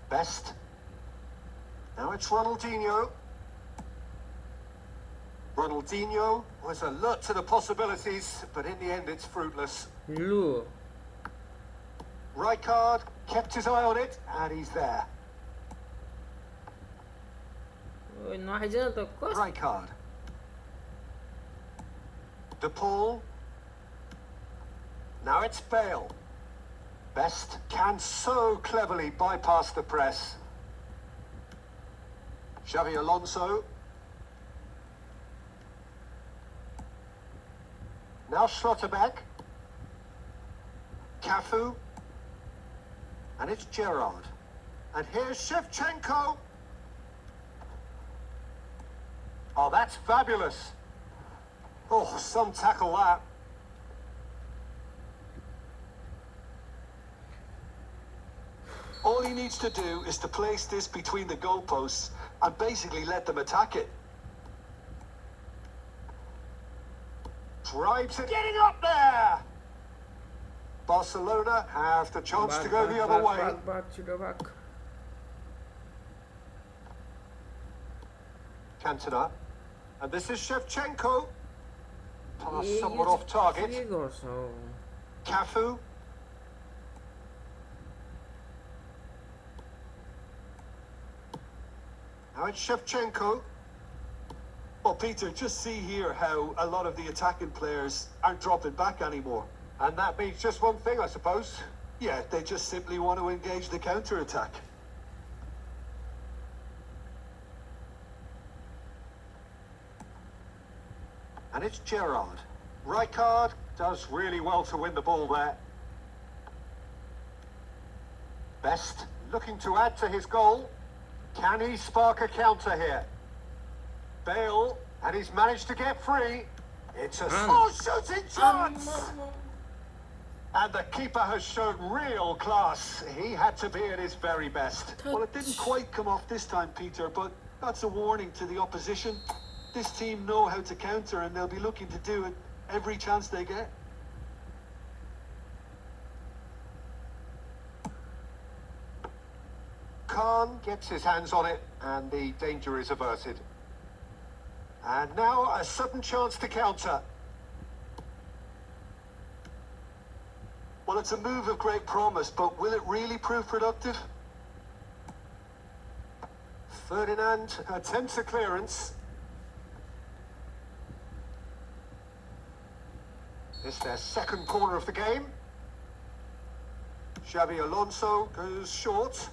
Best. Now it's Ronaldinho. Ronaldinho was alert to the possibilities, but in the end it's fruitless. Rijkaard kept his eye on it, and he's there. Rijkaard. De Paul. Now it's Bale. Best can so cleverly bypass the press. Xabi Alonso. Now Schlotterbeck. Cafu. And it's Gerrard. And here's Shevchenko. Oh, that's fabulous. Oh, some tackle that. All he needs to do is to place this between the goalposts and basically let them attack it. Drives it, getting up there! Barcelona have the chance to go the other way. Back. Cantona. And this is Shevchenko. Pass somewhat off target. Cafu. Now it's Shevchenko. Well, Peter, just see here how a lot of the attacking players aren't dropping back anymore. And that means just one thing, I suppose. Yeah, they just simply want to engage the counter-attack. And it's Gerrard. Rijkaard does really well to win the ball there. Best looking to add to his goal. Can he spark a counter here? Bale, and he's managed to get free. It's a shooting chance! And the keeper has shown real class. He had to be at his very best. Well, it didn't quite come off this time, Peter, but that's a warning to the opposition. This team know how to counter, and they'll be looking to do it every chance they get. Khan gets his hands on it, and the danger is averted. And now a sudden chance to counter. Well, it's a move of great promise, but will it really prove productive? Ferdinand attempts a clearance. It's their second corner of the game. Xabi Alonso goes short.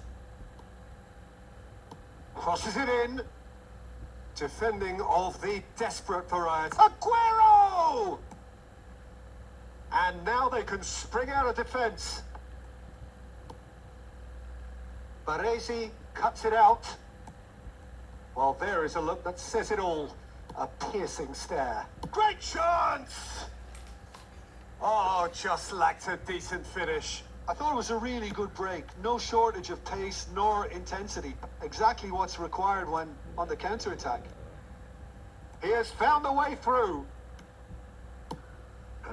Crosses it in. Defending of the desperate variety. Aguero! And now they can spring out of defence. Baresi cuts it out. Well, there is a look that says it all. A piercing stare. Great chance! Oh, just lacked a decent finish. I thought it was a really good break. No shortage of pace nor intensity. Exactly what's required when on the counter-attack. He has found a way through.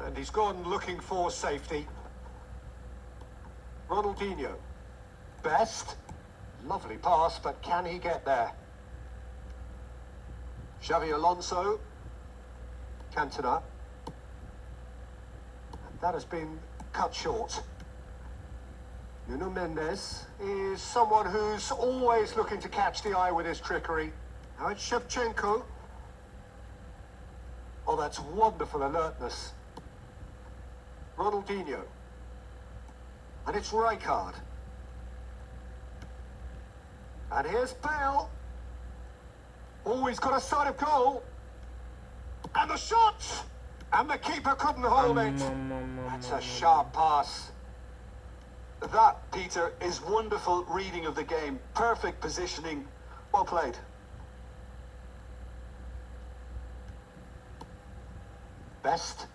And he's gone looking for safety. Ronaldinho. Best. Lovely pass, but can he get there? Xabi Alonso. Cantona. And that has been cut short. Nuno Mendes is someone who's always looking to catch the eye with his trickery. Now it's Shevchenko. Oh, that's wonderful alertness. Ronaldinho. And it's Rijkaard. And here's Bale. Always got a sight of goal. And the shot! And the keeper couldn't hold it. That's a sharp pass. That, Peter, is wonderful reading of the game. Perfect positioning. Well played. Best.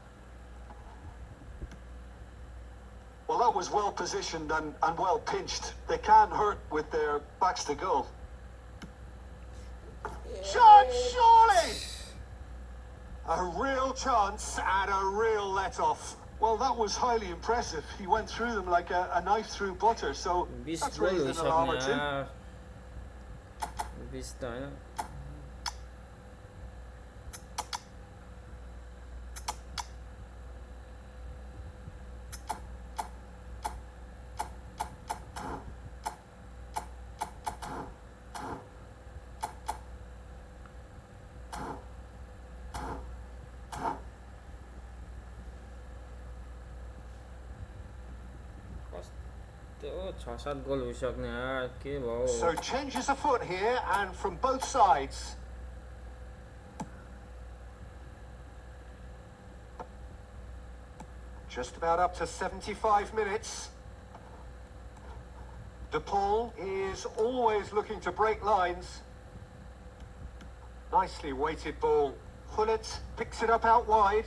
Well, that was well positioned and well pinched. They can't hurt with their backs to goal. Shot, surely! A real chance and a real let-off. Well, that was highly impressive. He went through them like a knife through butter, so that's raised an alarm or two. Bis da, So changes afoot here and from both sides. Just about up to 75 minutes. De Paul is always looking to break lines. Nicely weighted ball. Hullet picks it up out wide.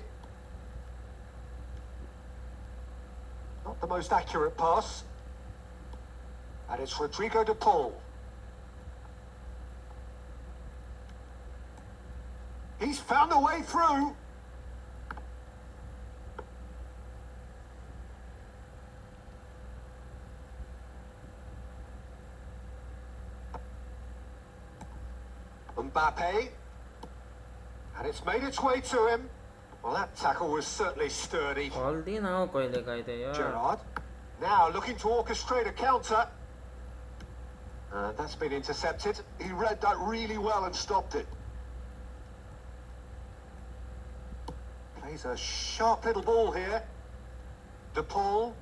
Not the most accurate pass. And it's Rodrigo de Paul. He's found a way through. Mbappe. And it's made its way to him. Well, that tackle was certainly sturdy. Gerrard. Now looking to orchestrate a counter. That's been intercepted. He read that really well and stopped it. Plays a sharp little ball here. De Paul.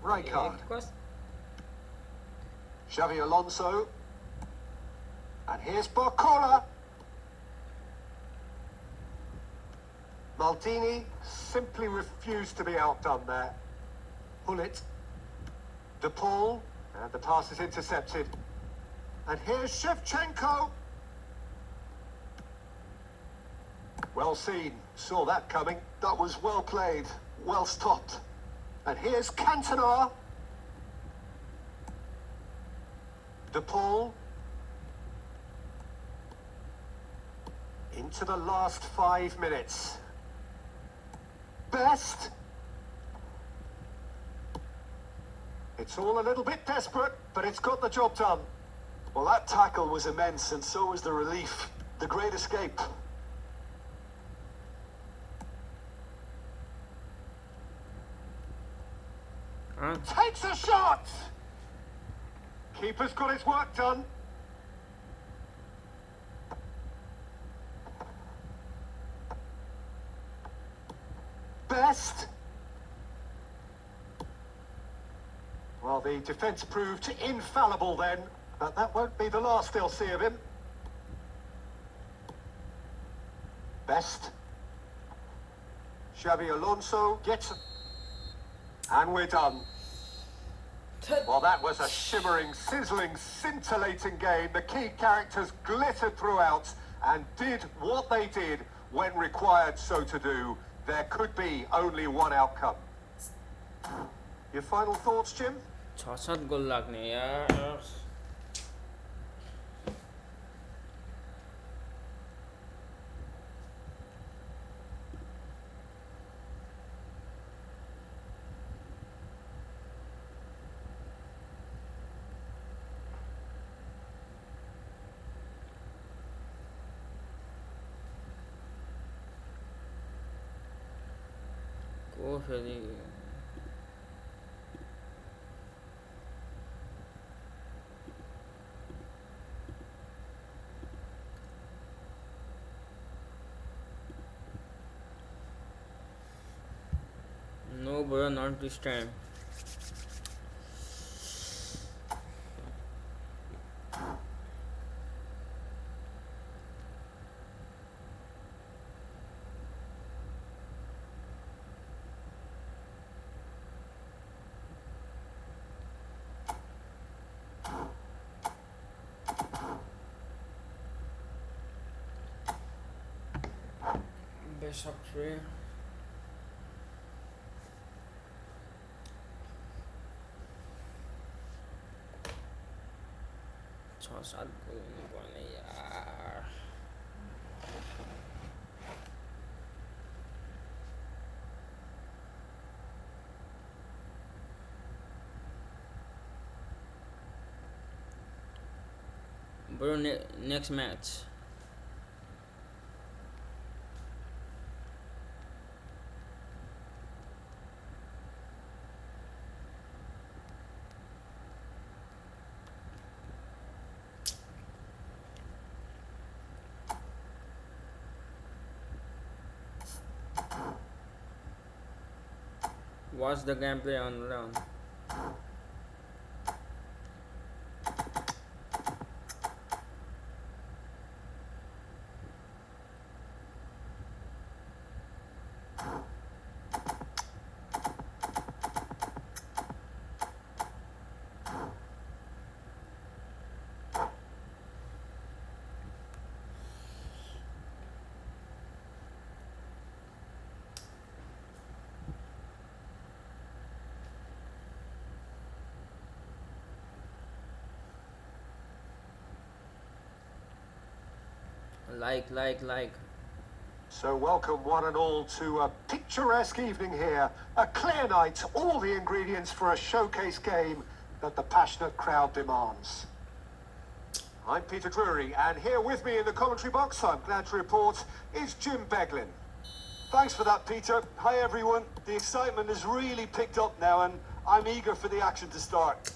Rijkaard. Xabi Alonso. And here's Barcola. Maldini simply refused to be outdone there. Hullet. De Paul. And the pass is intercepted. And here's Shevchenko. Well seen. Saw that coming. That was well played. Well stopped. And here's Cantona. De Paul. Into the last 5 minutes. Best. It's all a little bit desperate, but it's got the job done. Well, that tackle was immense, and so was the relief. The great escape. Takes a shot! Keeper's got his work done. Best. Well, the defence proved infallible then, but that won't be the last they'll see of him. Best. Xabi Alonso gets it. And we're done. Well, that was a shimmering, sizzling, scintillating game. The key characters glittered throughout and did what they did when required so to do. There could be only one outcome. Your final thoughts, Jim? 6-7 गोल लाग्ने यार. को फेरि No, bro, not this time. Best of 3. सात गोल हुनुपर्ने यार. Bro, next match. Watch the gameplay on round. Like. So welcome one and all to a picturesque evening here. A clear night, all the ingredients for a showcase game that the passionate crowd demands. I'm Peter Drury, and here with me in the commentary box, I'm glad to report, is Jim Beglin. Thanks for that, Peter. Hi, everyone. The excitement has really picked up now, and I'm eager for the action to start.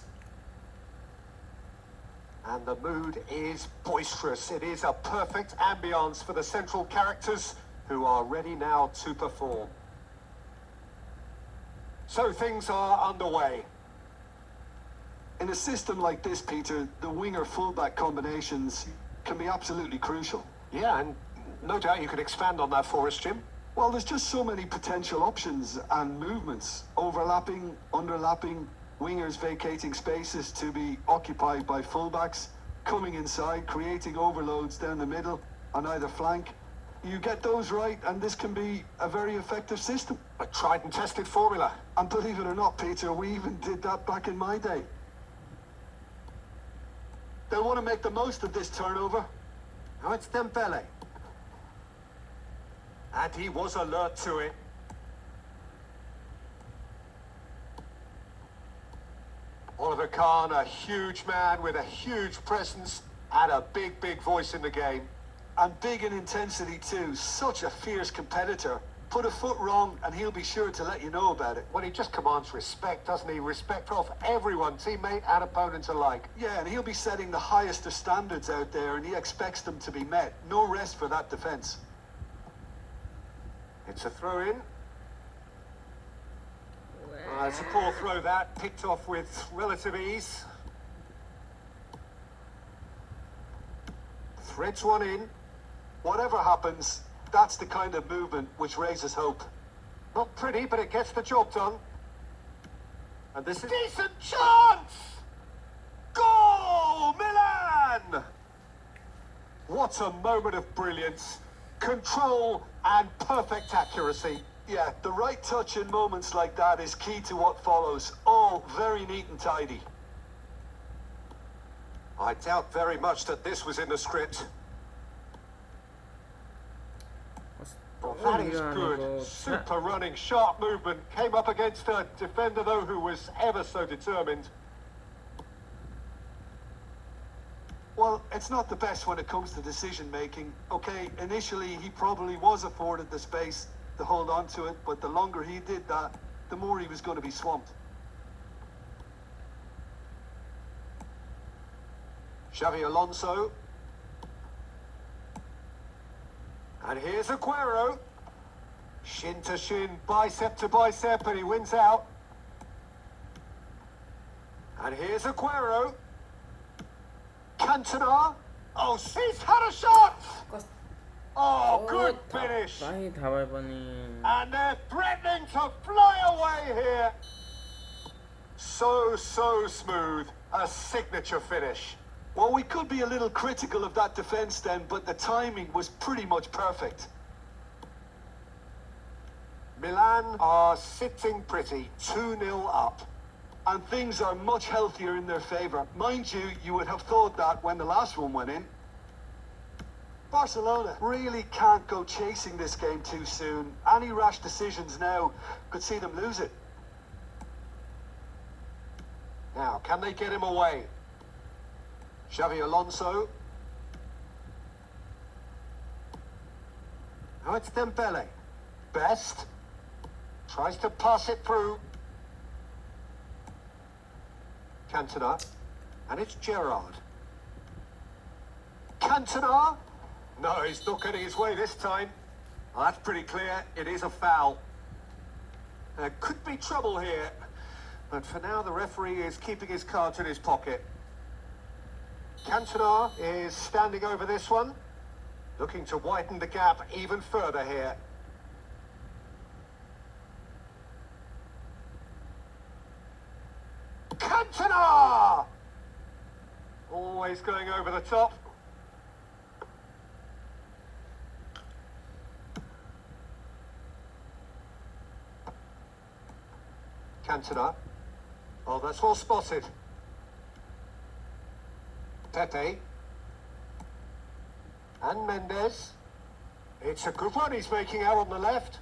And the mood is boisterous. It is a perfect ambience for the central characters who are ready now to perform. So things are underway. In a system like this, Peter, the winger-fullback combinations can be absolutely crucial. Yeah, and no doubt you could expand on that for us, Jim. Well, there's just so many potential options and movements. Overlapping, underlapping, wingers vacating spaces to be occupied by fullbacks, coming inside, creating overloads down the middle on either flank. You get those right, and this can be a very effective system. A tried and tested formula. And believe it or not, Peter, we even did that back in my day. They'll want to make the most of this turnover. Now it's Dembele. And he was alert to it. Oliver Kahn, a huge man with a huge presence and a big, big voice in the game. And big in intensity too. Such a fierce competitor. Put a foot wrong and he'll be sure to let you know about it. Well, he just commands respect, doesn't he? Respect of everyone, teammate and opponent alike. Yeah, and he'll be setting the highest of standards out there, and he expects them to be met. No rest for that defence. It's a throw-in. It's a poor throw that, picked off with relative ease. Threads one in. Whatever happens, that's the kind of movement which raises hope. Not pretty, but it gets the job done. And this is... Decent chance! Goal! Milan! What a moment of brilliance. Control and perfect accuracy. Yeah, the right touch in moments like that is key to what follows. All very neat and tidy. I doubt very much that this was in the script. Well, that is good. Super running, sharp movement. Came up against a defender, though, who was ever so determined. Well, it's not the best when it comes to decision-making. Okay, initially he probably was afforded the space to hold on to it, but the longer he did that, the more he was going to be swamped. Xavi Alonso. And here's Aguero. Shin to shin, bicep to bicep, and he wins out. And here's Aguero. Cantona. Oh, he's had a shot! Oh, good finish. And they're threatening to fly away here. So smooth. A signature finish. Well, we could be a little critical of that defence then, but the timing was pretty much perfect. Milan are sitting pretty, 2-0 up. And things are much healthier in their favour. Mind you, you would have thought that when the last one went in. Barcelona really can't go chasing this game too soon. Any rash decisions now could see them lose it. Now, can they get him away? Xavi Alonso. Now it's Dembele. Best. Tries to pass it through. Cantona. And it's Gerrard. Cantona. No, he's not getting his way this time. Well, that's pretty clear. It is a foul. There could be trouble here. But for now, the referee is keeping his cards in his pocket. Cantona is standing over this one, looking to widen the gap even further here. Cantona! Always going over the top. Cantona. Oh, that's well spotted. Pepe. And Mendes. It's a good one he's making out on the left.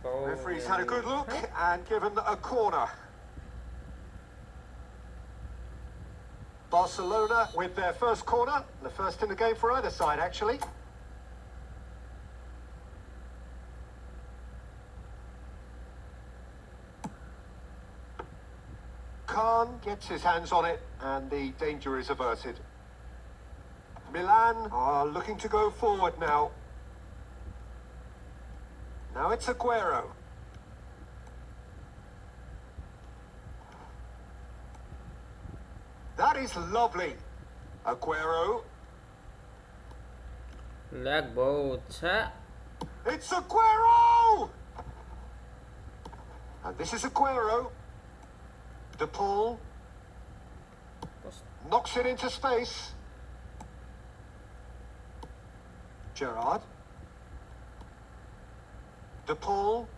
Referee's had a good look and given a corner. Barcelona with their first corner, the first in the game for either side actually. Kahn gets his hands on it and the danger is averted. Milan are looking to go forward now. Now it's Aguero. That is lovely. Aguero. Lag बहुत छ. It's Aguero! And this is Aguero. De Paul knocks it into space. Gerrard. De Paul.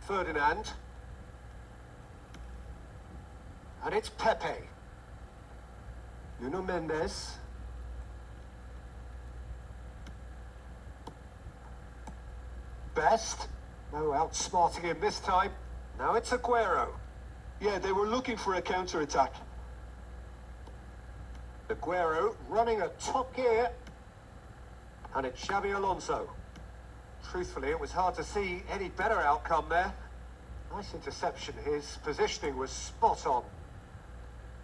Ferdinand. And it's Pepe. Nuno Mendes. Best. No outsmarting him this time. Now it's Aguero. Yeah, they were looking for a counter-attack. Aguero running at top gear. And it's Xabi Alonso. Truthfully, it was hard to see any better outcome there. Nice interception. His positioning was spot on.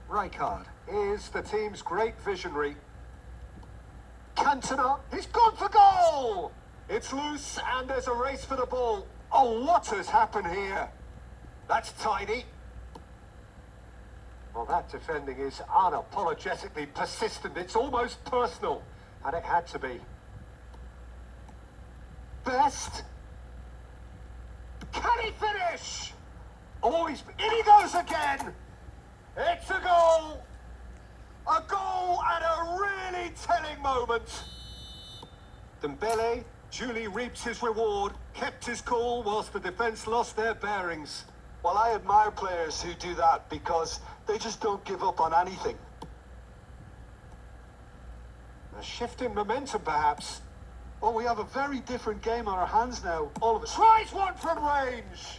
Rijkaard is the team's great visionary. Cantona, he's gone for goal! It's loose and there's a race for the ball. Oh, what has happened here? That's tidy. Well, that defending is unapologetically persistent. It's almost personal. And it had to be. Best. Can he finish? Oh, in he goes again. It's a goal. A goal at a really telling moment. Dembele duly reaps his reward, kept his cool whilst the defence lost their bearings. Well, I admire players who do that because they just don't give up on anything. A shift in momentum, perhaps. Well, we have a very different game on our hands now, all of us. Tries one from range.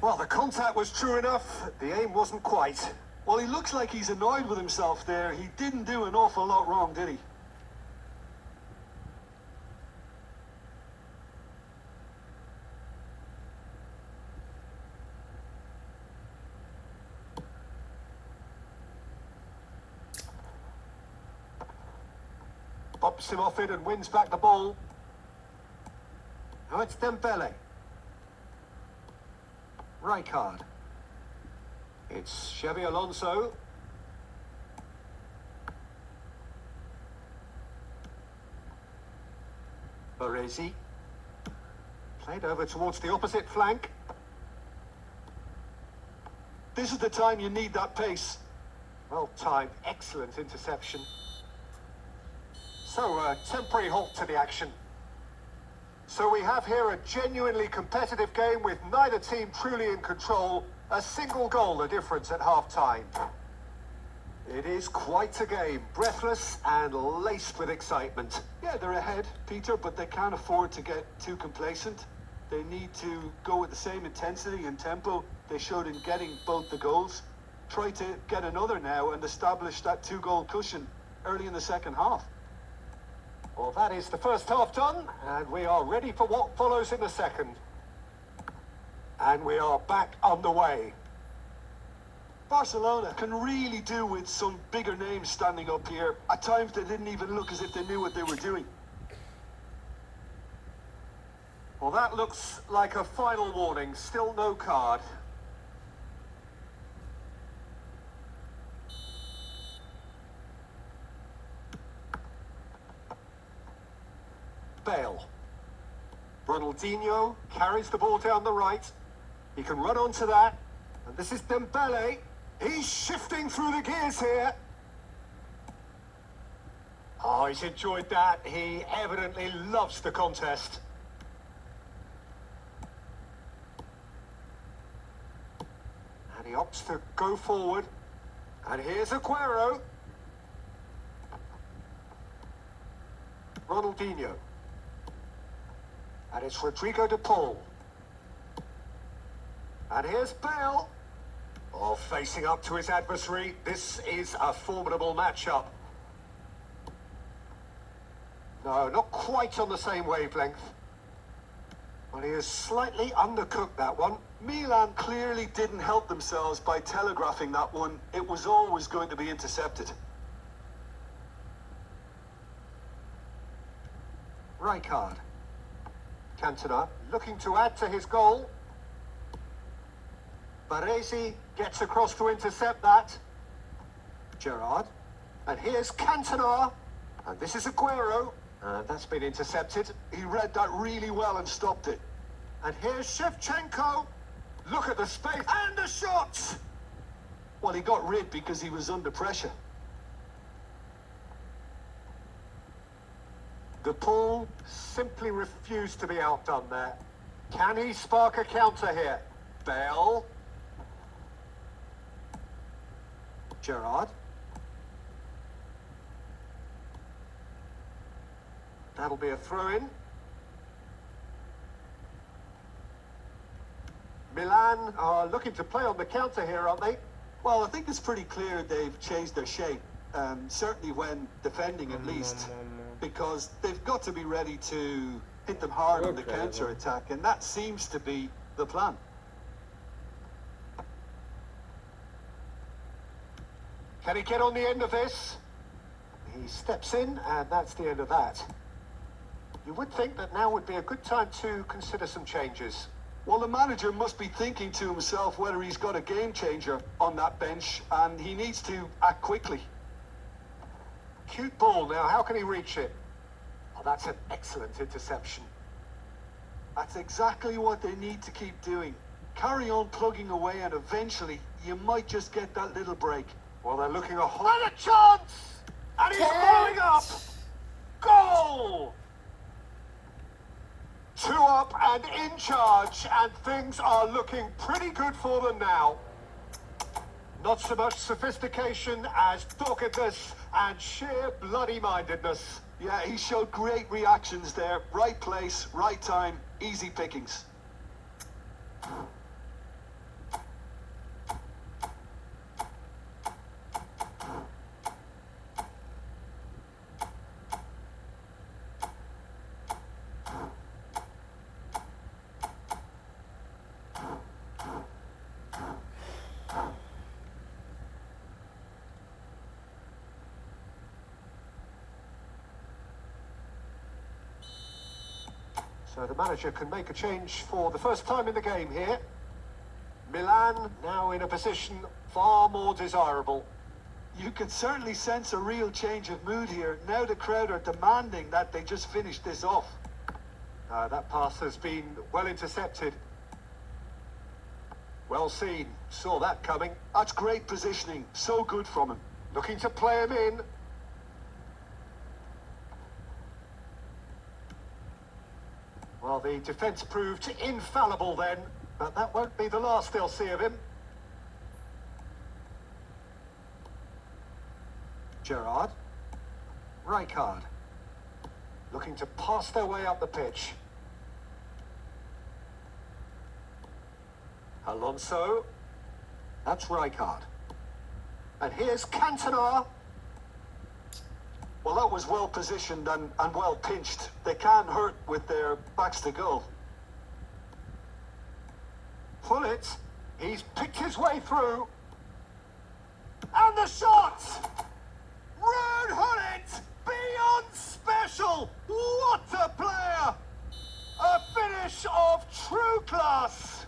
Well, the contact was true enough. The aim wasn't quite. Well, he looks like he's annoyed with himself there. He didn't do an awful lot wrong, did he? Bumps him off it and wins back the ball. Now it's Dembele. Rijkaard. It's Xabi Alonso. Baresi. Played over towards the opposite flank. This is the time you need that pace. Well timed, excellent interception. So, a temporary halt to the action. So we have here a genuinely competitive game with neither team truly in control. A single goal the difference at half-time. It is quite a game, breathless and laced with excitement. Yeah, they're ahead, Peter, but they can't afford to get too complacent. They need to go with the same intensity and tempo they showed in getting both the goals. Try to get another now and establish that two-goal cushion early in the second half. Well, that is the first half done, and we are ready for what follows in the second. And we are back underway. Barcelona can really do with some bigger names standing up here. At times they didn't even look as if they knew what they were doing. Well, that looks like a final warning. Still no card. Bale. Ronaldinho carries the ball down the right. He can run onto that. And this is Dembele. He's shifting through the gears here. Oh, he's enjoyed that. He evidently loves the contest. And he opts to go forward. And here's Aguero. Ronaldinho. And it's Rodrigo de Paul. And here's Bale. Oh, facing up to his adversary. This is a formidable matchup. No, not quite on the same wavelength. Well, he has slightly undercooked that one. Milan clearly didn't help themselves by telegraphing that one. It was always going to be intercepted. Baresi gets across to intercept that. Gerrard. And here's Cantona. And this is Aguero. And that's been intercepted. He read that really well and stopped it. And here's Shevchenko. Look at the space and the shots. Well, he got rid because he was under pressure. The pull simply refused to be outdone there. Can he spark a counter here? Bell. Gerrard. That'll be a throw-in. Milan are looking to play on the counter here, aren't they? Well, I think it's pretty clear they've changed their shape, certainly when defending at least, because they've got to be ready to hit them hard on the counter-attack, and that seems to be the plan. Can he get on the end of this? He steps in, and that's the end of that. You would think that now would be a good time to consider some changes. Well, the manager must be thinking to himself whether he's got a game changer on that bench, and he needs to act quickly. Cute ball now, how can he reach it? Oh, that's an excellent interception. That's exactly what they need to keep doing. Carry on plugging away, and eventually you might just get that little break. Well, they're looking a whole... And a chance! And he's following up! Goal! 2 up and in charge, and things are looking pretty good for them now. Not so much sophistication as doggedness and sheer bloody-mindedness. Yeah, he showed great reactions there. Right place, right time, easy pickings. So the manager can make a change for the first time in the game here. Milan now in a position far more desirable. You can certainly sense a real change of mood here. Now the crowd are demanding that they just finish this off. That pass has been well intercepted. Well seen. Saw that coming. That's great positioning. So good from him. Looking to play him in. Well, the defence proved infallible then, but that won't be the last they'll see of him. Gerrard. Rijkaard. Looking to pass their way up the pitch. Alonso. That's Rijkaard. And here's Cantona. Well, that was well positioned and well pinched. They can't hurt with their backs to goal. Pull it. He's picked his way through. And the shot! Rude Hullet! Beyond special! What a player! A finish of true class.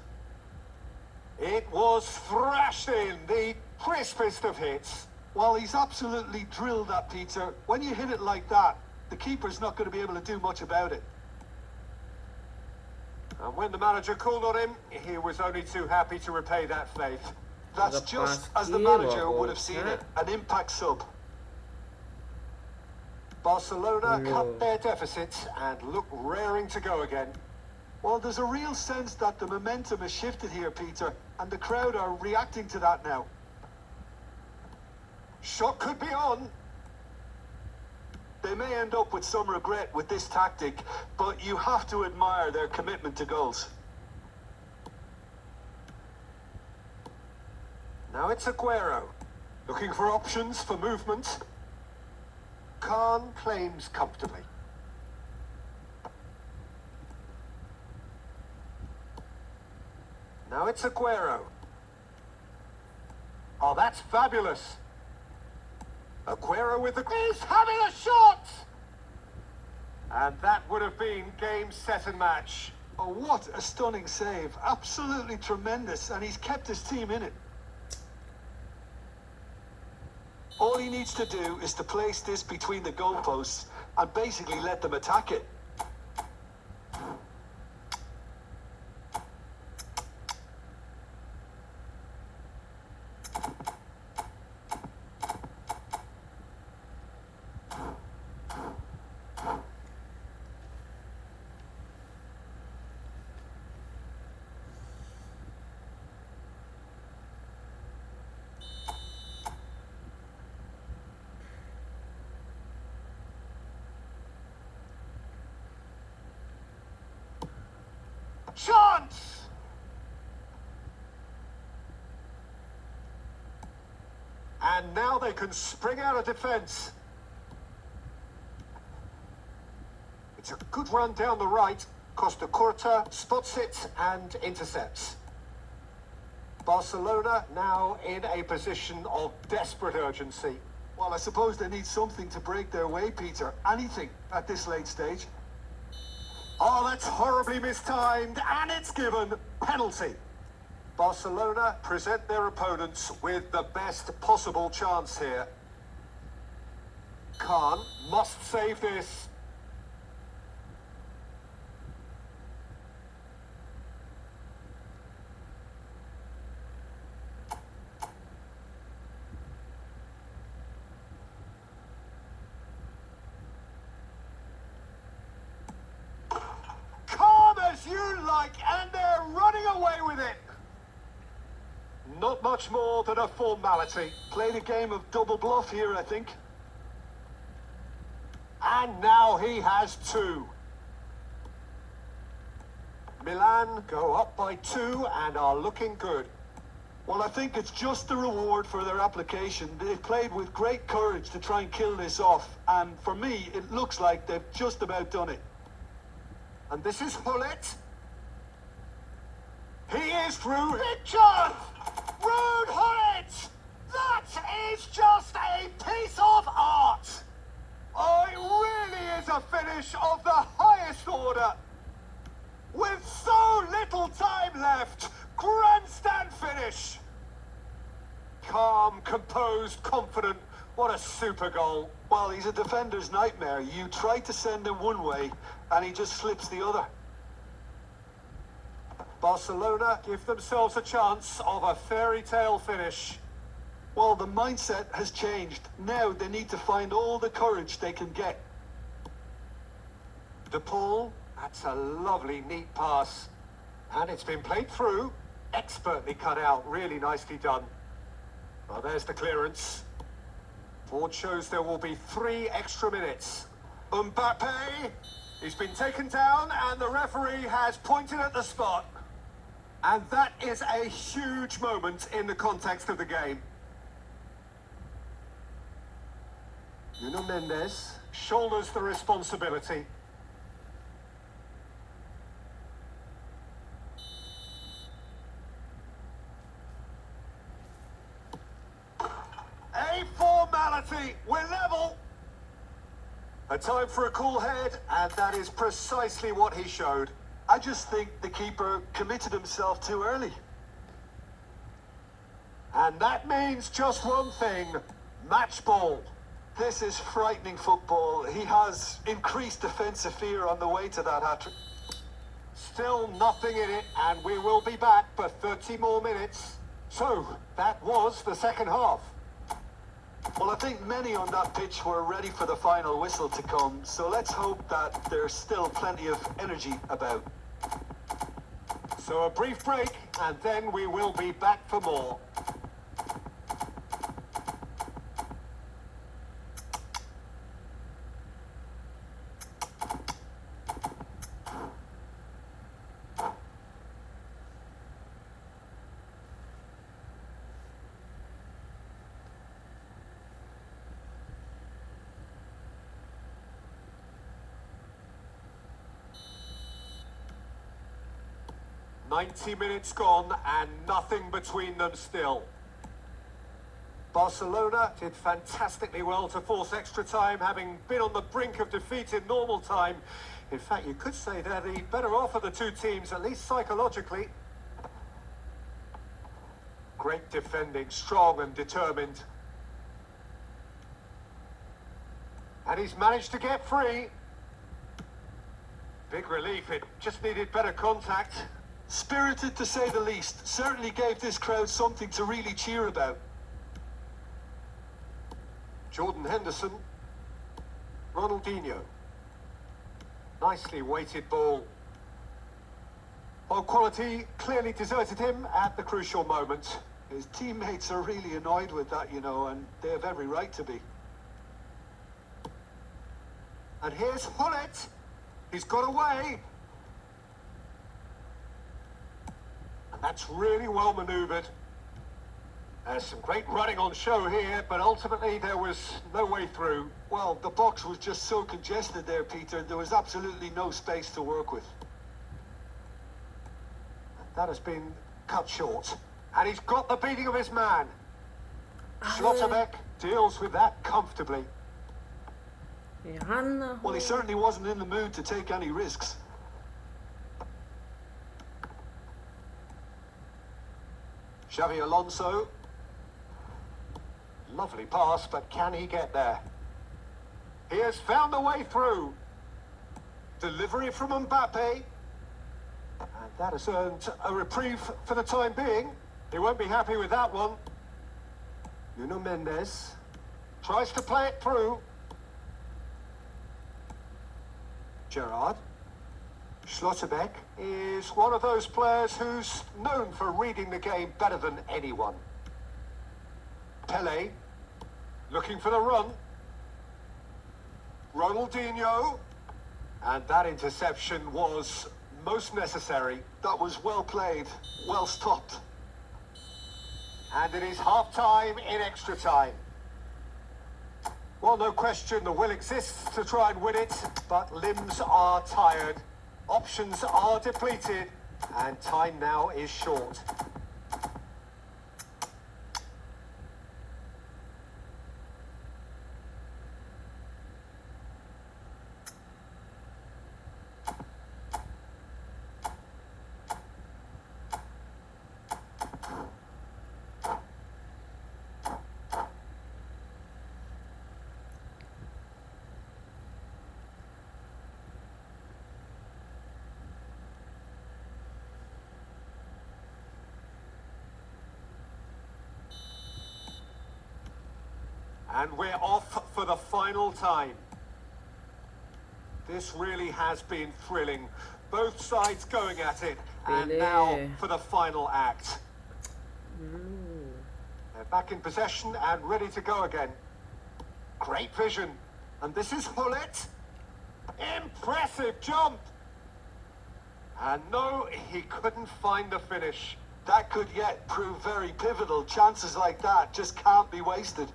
It was thrashed in, the crispest of hits. Well, he's absolutely drilled that, Peter. When you hit it like that, the keeper's not going to be able to do much about it. And when the manager called on him, he was only too happy to repay that faith. That's just as the manager would have seen it, an impact sub. Barcelona cut their deficit and look raring to go again. Well, there's a real sense that the momentum has shifted here, Peter, and the crowd are reacting to that now. Shot could be on. They may end up with some regret with this tactic, but you have to admire their commitment to goals. Now it's Aguero, looking for options for movement. Khan claims comfortably. Now it's Aguero. Oh, that's fabulous. Aguero with the... He's having a shot! And that would have been game, set and match. Oh, what a stunning save. Absolutely tremendous, and he's kept his team in it. All he needs to do is to place this between the goalposts and basically let them attack it. Chance! And now they can spring out of defence. It's a good run down the right. Costa Curta spots it and intercepts. Barcelona now in a position of desperate urgency. Well, I suppose they need something to break their way, Peter. Anything at this late stage. Oh, that's horribly mistimed, and it's given penalty. Barcelona present their opponents with the best possible chance here. Khan must save this. And they're running away with it. Not much more than a formality. Played a game of double bluff here, I think. And now he has two. Milan go up by 2 and are looking good. Well, I think it's just the reward for their application. They've played with great courage to try and kill this off. And for me, it looks like they've just about done it. And this is Hullet. He is through. Big chance! Rude Hullet! That is just a piece of art! Oh, it really is a finish of the highest order. With so little time left, grandstand finish. Calm, composed, confident. What a super goal. Well, he's a defender's nightmare. You try to send him one way, and he just slips the other. Barcelona give themselves a chance of a fairy tale finish. Well, the mindset has changed. Now they need to find all the courage they can get. De Paul, that's a lovely, neat pass. And it's been played through, expertly cut out, really nicely done. Well, there's the clearance. Board shows there will be 3 extra minutes. Mbappe, he's been taken down and the referee has pointed at the spot. And that is a huge moment in the context of the game. Nuno Mendes shoulders the responsibility. A formality, we're level. A time for a cool head, and that is precisely what he showed. I just think the keeper committed himself too early. And that means just one thing, match ball. This is frightening football. He has increased defensive fear on the way to that hat-trick. Still nothing in it, and we will be back for 30 more minutes. So, that was the second half. Well, I think many on that pitch were ready for the final whistle to come, so let's hope that there's still plenty of energy about. So a brief break, and then we will be back for more. "90 minutes gone and nothing between them still." Barcelona did fantastically well to force extra time, having been on the brink of defeat in normal time. In fact, you could say they're the better off of the two teams, at least psychologically. Great defending, strong and determined. And he's managed to get free. Big relief, it just needed better contact. Spirited to say the least. Certainly gave this crowd something to really cheer about. Jordan Henderson. Ronaldinho. Nicely weighted ball. While quality clearly deserted him at the crucial moment. His teammates are really annoyed with that, you know, and they have every right to be. And here's Hullet. He's got away. And that's really well manoeuvred. There's some great running on show here, but ultimately there was no way through. Well, the box was just so congested there, Peter. There was absolutely no space to work with. That has been cut short. And he's got the beating of his man. Schlotterbeck deals with that comfortably. hana. Well, he certainly wasn't in the mood to take any risks. Xavi Alonso. Lovely pass, but can he get there? He has found a way through. Delivery from Mbappe. And that has earned a reprieve for the time being. He won't be happy with that one. Nuno Mendes tries to play it through. Gerrard. Schlotterbeck is one of those players who's known for reading the game better than anyone. Pele, looking for the run. Ronaldinho. And that interception was most necessary. That was well played, well stopped. And it is half-time in extra time. Well, no question, the will exists to try and win it, but limbs are tired, options are depleted, and time now is short. And we're off for the final time. This really has been thrilling. Both sides going at it. And now for the final act. They're back in possession and ready to go again. Great vision. And this is Hullet. Impressive jump. And no, he couldn't find the finish. That could yet prove very pivotal. Chances like that just can't be wasted.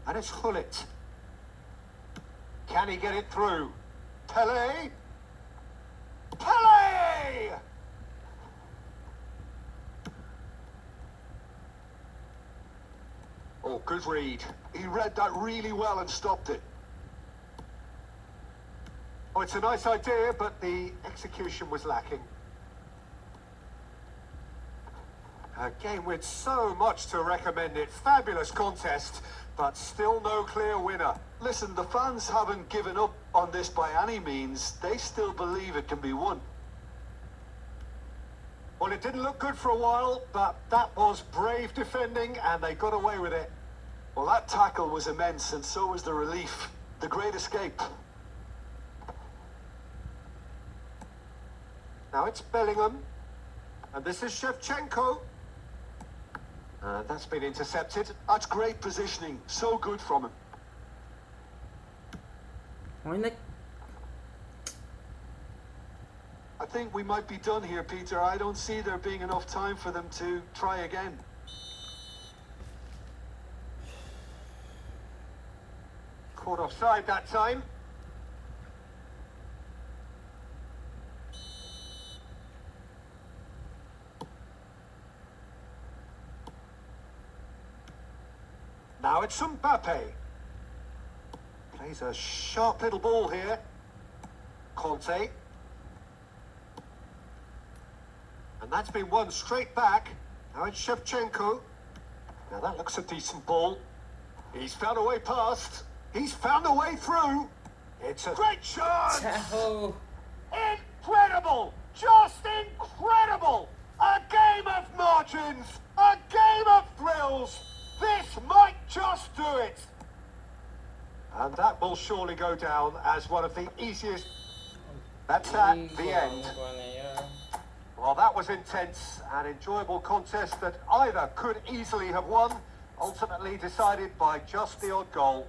And it's Hullet. Can he get it through? Pele? Pele! Oh, good read. He read that really well and stopped it. Oh, it's a nice idea, but the execution was lacking. A game with so much to recommend it. Fabulous contest, but still no clear winner. Listen, the fans haven't given up on this by any means. They still believe it can be won. Well, it didn't look good for a while, but that was brave defending, and they got away with it. Well, that tackle was immense, and so was the relief. The great escape. Now it's Bellingham, and this is Shevchenko. That's been intercepted. That's great positioning. So good from him. I think we might be done here, Peter. I don't see there being enough time for them to try again. Caught offside that time. Now it's Mbappe. Plays a sharp little ball here. Conte. And that's been won straight back. Now it's Shevchenko. Now that looks a decent ball. He's found a way past. He's found a way through. It's a great chance! Ciao. Incredible! Just incredible! A game of margins! A game of thrills! This might just do it! And that will surely go down as one of the easiest. That's at the end. Well, that was intense and enjoyable contest that either could easily have won, ultimately decided by just the odd goal.